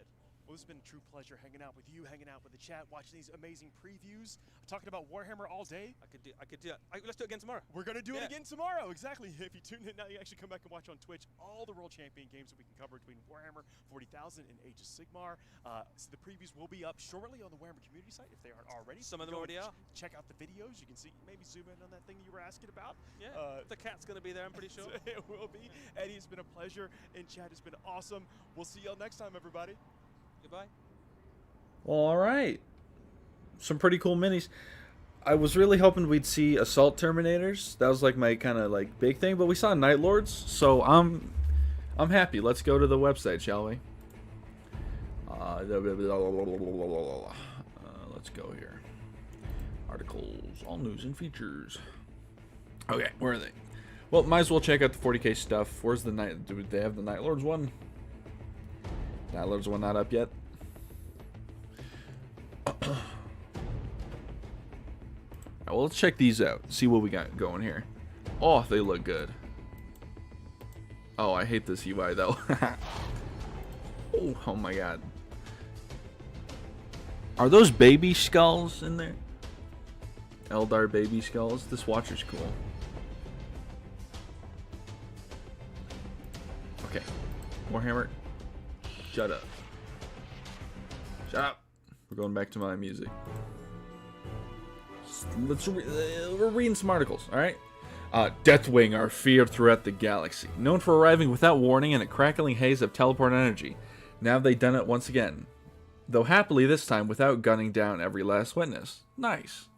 Well, it's been a true pleasure hanging out with you, hanging out with the chat, watching these amazing previews, talking about Warhammer all day. I could do that. Let's do it again tomorrow. We're going to do it Yeah. again tomorrow. Exactly. If you tune in now, you actually come back and watch on Twitch all the World Champion games that we can cover between Warhammer 40,000 and Age of Sigmar. So the previews will be up shortly on the Warhammer community site if they aren't already. Some of them Go already and are. Check out the videos. You can see, maybe zoom in on that thing you were asking about. Yeah, the cat's going to be there, I'm pretty sure. It will be. Eddie, it's been a pleasure. And chat, it's been awesome. We'll see y'all next time, everybody. Goodbye. Well, all right. Some pretty cool minis. I was really hoping we'd see Assault Terminators. That was like my kind of like big thing, but we saw Night Lords, so I'm happy. Let's go to the website, shall we? Let's go here. Articles, all news and features. Okay, where are they? Well, might as well check out the 40k stuff. Where's the night? Do they have the Night Lords one? Night Lords one not up yet. Alright, well, let's check these out. See what we got going here. Oh, they look good. Oh, I hate this UI though. Oh my god. Are those baby skulls in there? Eldar baby skulls? This watcher's cool. Okay. Warhammer. Shut up. Shut up. We're going back to my music. We're reading some articles, alright? Deathwing are feared throughout the galaxy. Known for arriving without warning in a crackling haze of teleport energy. Now they've done it once again. Though happily this time without gunning down every last witness. Nice.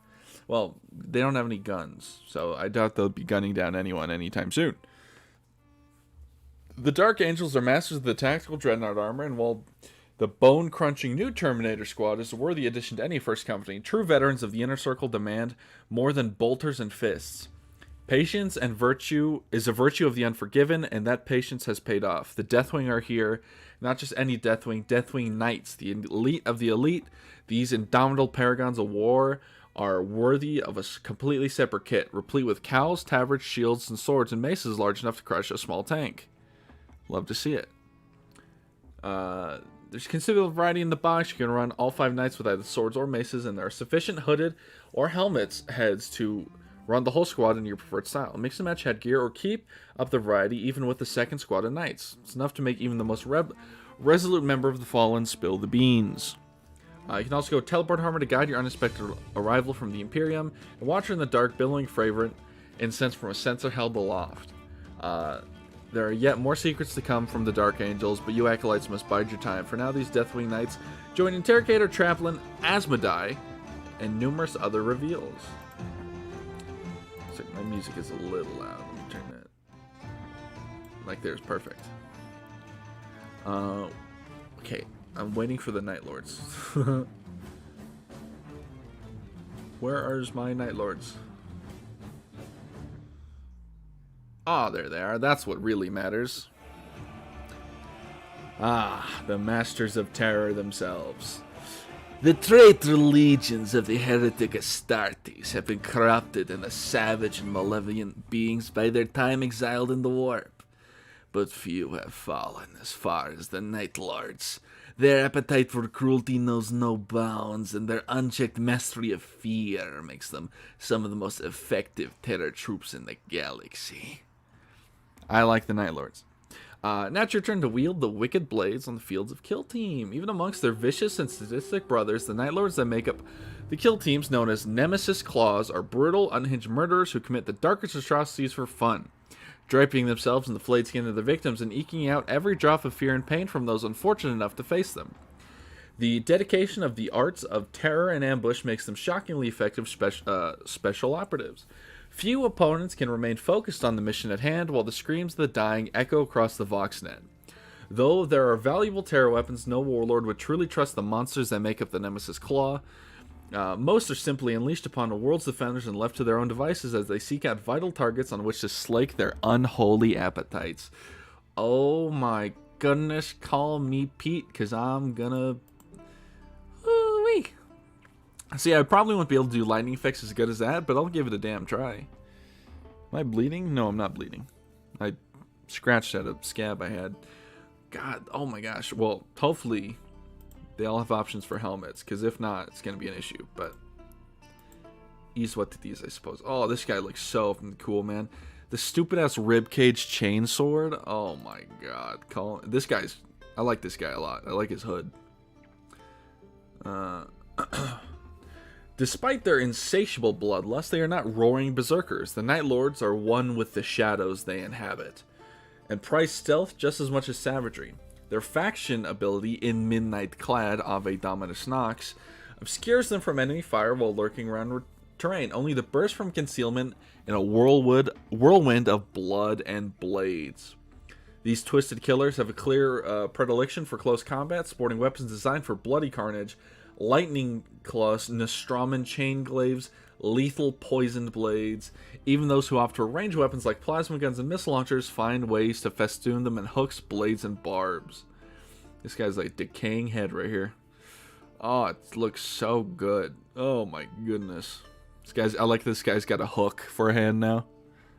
Well, they don't have any guns, so I doubt they'll be gunning down anyone anytime soon. The Dark Angels are masters of the tactical dreadnought armor, and while the bone-crunching new Terminator squad is a worthy addition to any first company, true veterans of the Inner Circle demand more than bolters and fists. Patience and virtue is a virtue of the unforgiven, and that patience has paid off. The Deathwing are here, not just any Deathwing, Deathwing Knights, the elite of the elite. These indomitable paragons of war are worthy of a completely separate kit, replete with cows, tabards, shields, and swords, and maces large enough to crush a small tank. Love to see it. There's considerable variety in the box. You can run all 5 knights with either swords or maces, and there are sufficient hooded or helmets heads to run the whole squad in your preferred style. Mix and match headgear or keep up the variety even with the second squad of knights. It's enough to make even the most resolute member of the Fallen spill the beans. You can also go teleport armor to guide your unexpected arrival from the Imperium, and Watcher in the Dark, billowing fragrant incense from a censer held aloft. There are yet more secrets to come from the Dark Angels, but you acolytes must bide your time. For now, these Deathwing Knights join Interrogator, Chaplain, Asmodai, and numerous other reveals. So my music is a little loud. Let me turn that. Like there's perfect. Okay, I'm waiting for the Night Lords. Where are my Night Lords? Ah, there they are. That's what really matters. Ah, the Masters of Terror themselves. The traitor legions of the heretic Astartes have been corrupted into savage and malevolent beings by their time exiled in the warp. But few have fallen as far as the Night Lords. Their appetite for cruelty knows no bounds, and their unchecked mastery of fear makes them some of the most effective terror troops in the galaxy. I like the Night Lords. Now it's your turn to wield the wicked blades on the fields of Kill Team. Even amongst their vicious and sadistic brothers, the Night Lords that make up the Kill Teams, known as Nemesis Claws, are brutal, unhinged murderers who commit the darkest atrocities for fun, draping themselves in the flayed skin of their victims and eking out every drop of fear and pain from those unfortunate enough to face them. The dedication of the arts of terror and ambush makes them shockingly effective special operatives. Few opponents can remain focused on the mission at hand while the screams of the dying echo across the Voxnet. Though there are valuable terror weapons, no warlord would truly trust the monsters that make up the Nemesis Claw. Most are simply unleashed upon the world's defenders and left to their own devices as they seek out vital targets on which to slake their unholy appetites. Oh my goodness, call me Pete, because I'm gonna... Ooh-wee. See, I probably won't be able to do lightning effects as good as that, but I'll give it a damn try. Am I bleeding? No, I'm not bleeding. I scratched at a scab I had. God, oh my gosh. Well, hopefully they all have options for helmets, because if not, it's going to be an issue, but ease what to these, I suppose. Oh, this guy looks so cool, man. The stupid-ass ribcage chainsword. Oh my god. This guy's... I like this guy a lot. I like his hood. Despite their insatiable bloodlust, they are not roaring berserkers. The Night Lords are one with the shadows they inhabit, and prize stealth just as much as savagery. Their faction ability, in Midnight Clad, Ave Dominus Nox, obscures them from enemy fire while lurking around terrain, only to burst from concealment in a whirlwind of blood and blades. These twisted killers have a clear predilection for close combat, sporting weapons designed for bloody carnage, lightning claws, Nostroman chain glaives, lethal poisoned blades. Even those who opt for range weapons like plasma guns and missile launchers find ways to festoon them in hooks, blades, and barbs. This guy's like decaying head right here. Oh, it looks so good. Oh my goodness. I like this guy's got a hook for a hand now.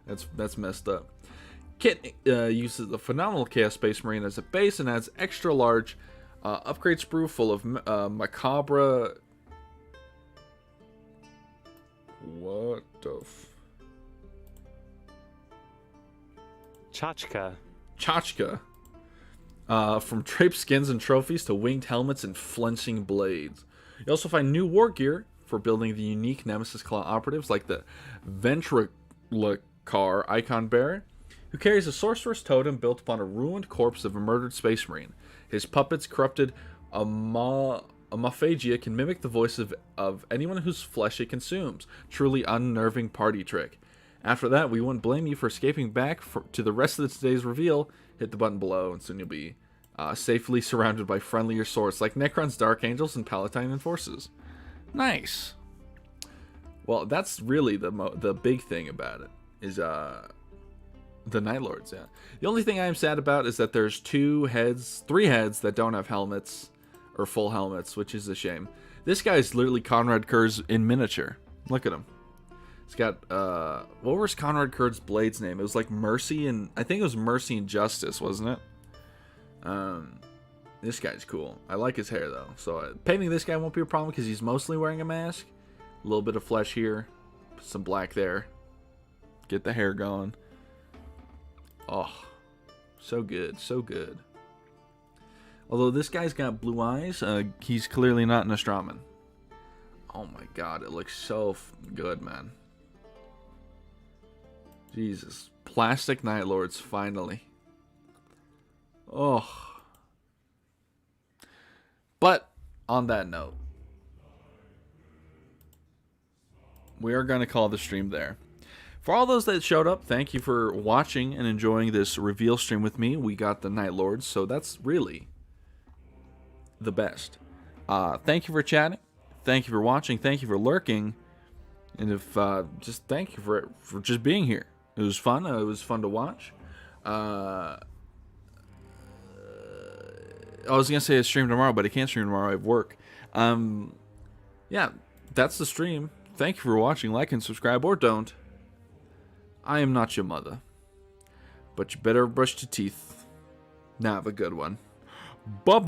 That's messed up. Kit uses the phenomenal Chaos Space Marine as a base and adds extra large upgrade sprue full of macabre... What the Chachka. From draped skins and trophies to winged helmets and flinching blades. You also find new war gear for building the unique Nemesis Claw operatives, like the Ventrilocar Icon Bearer, who carries a sorcerer's totem built upon a ruined corpse of a murdered space marine. His puppet's corrupted Amaphagia can mimic the voice of anyone whose flesh it consumes. Truly unnerving party trick. After that, we wouldn't blame you for escaping back to the rest of today's reveal. Hit the button below, and soon you'll be safely surrounded by friendlier sorts like Necron's Dark Angels and Palatine Enforcers. Nice. Well, that's really the big thing about it, is the Night Lords, yeah. The only thing I am sad about is that there's three heads that don't have helmets, or full helmets, which is a shame. This guy's literally Conrad Kurz in miniature. Look at him. He's got, what was Conrad Kurz's blade's name? It was like Mercy and, I think it was Mercy and Justice, wasn't it? This guy's cool. I like his hair, though. So painting this guy won't be a problem because he's mostly wearing a mask. A little bit of flesh here. Some black there. Get the hair going. Oh, so good. So good. Although this guy's got blue eyes, he's clearly not an Nostraman. Oh my god, it looks so good, man. Jesus. Plastic Night Lords, finally. Oh. But, on that note, we are going to call the stream there. For all those that showed up, thank you for watching and enjoying this reveal stream with me. We got the Night Lords, so that's really the best. Thank you for chatting. Thank you for watching. Thank you for lurking. And just thank you for just being here. It was fun. It was fun to watch. I was going to say I stream tomorrow, but I can't stream tomorrow. I have work. Yeah, that's the stream. Thank you for watching. Like and subscribe, or don't. I am not your mother. But you better brush your teeth. Now have a good one. Bye-bye.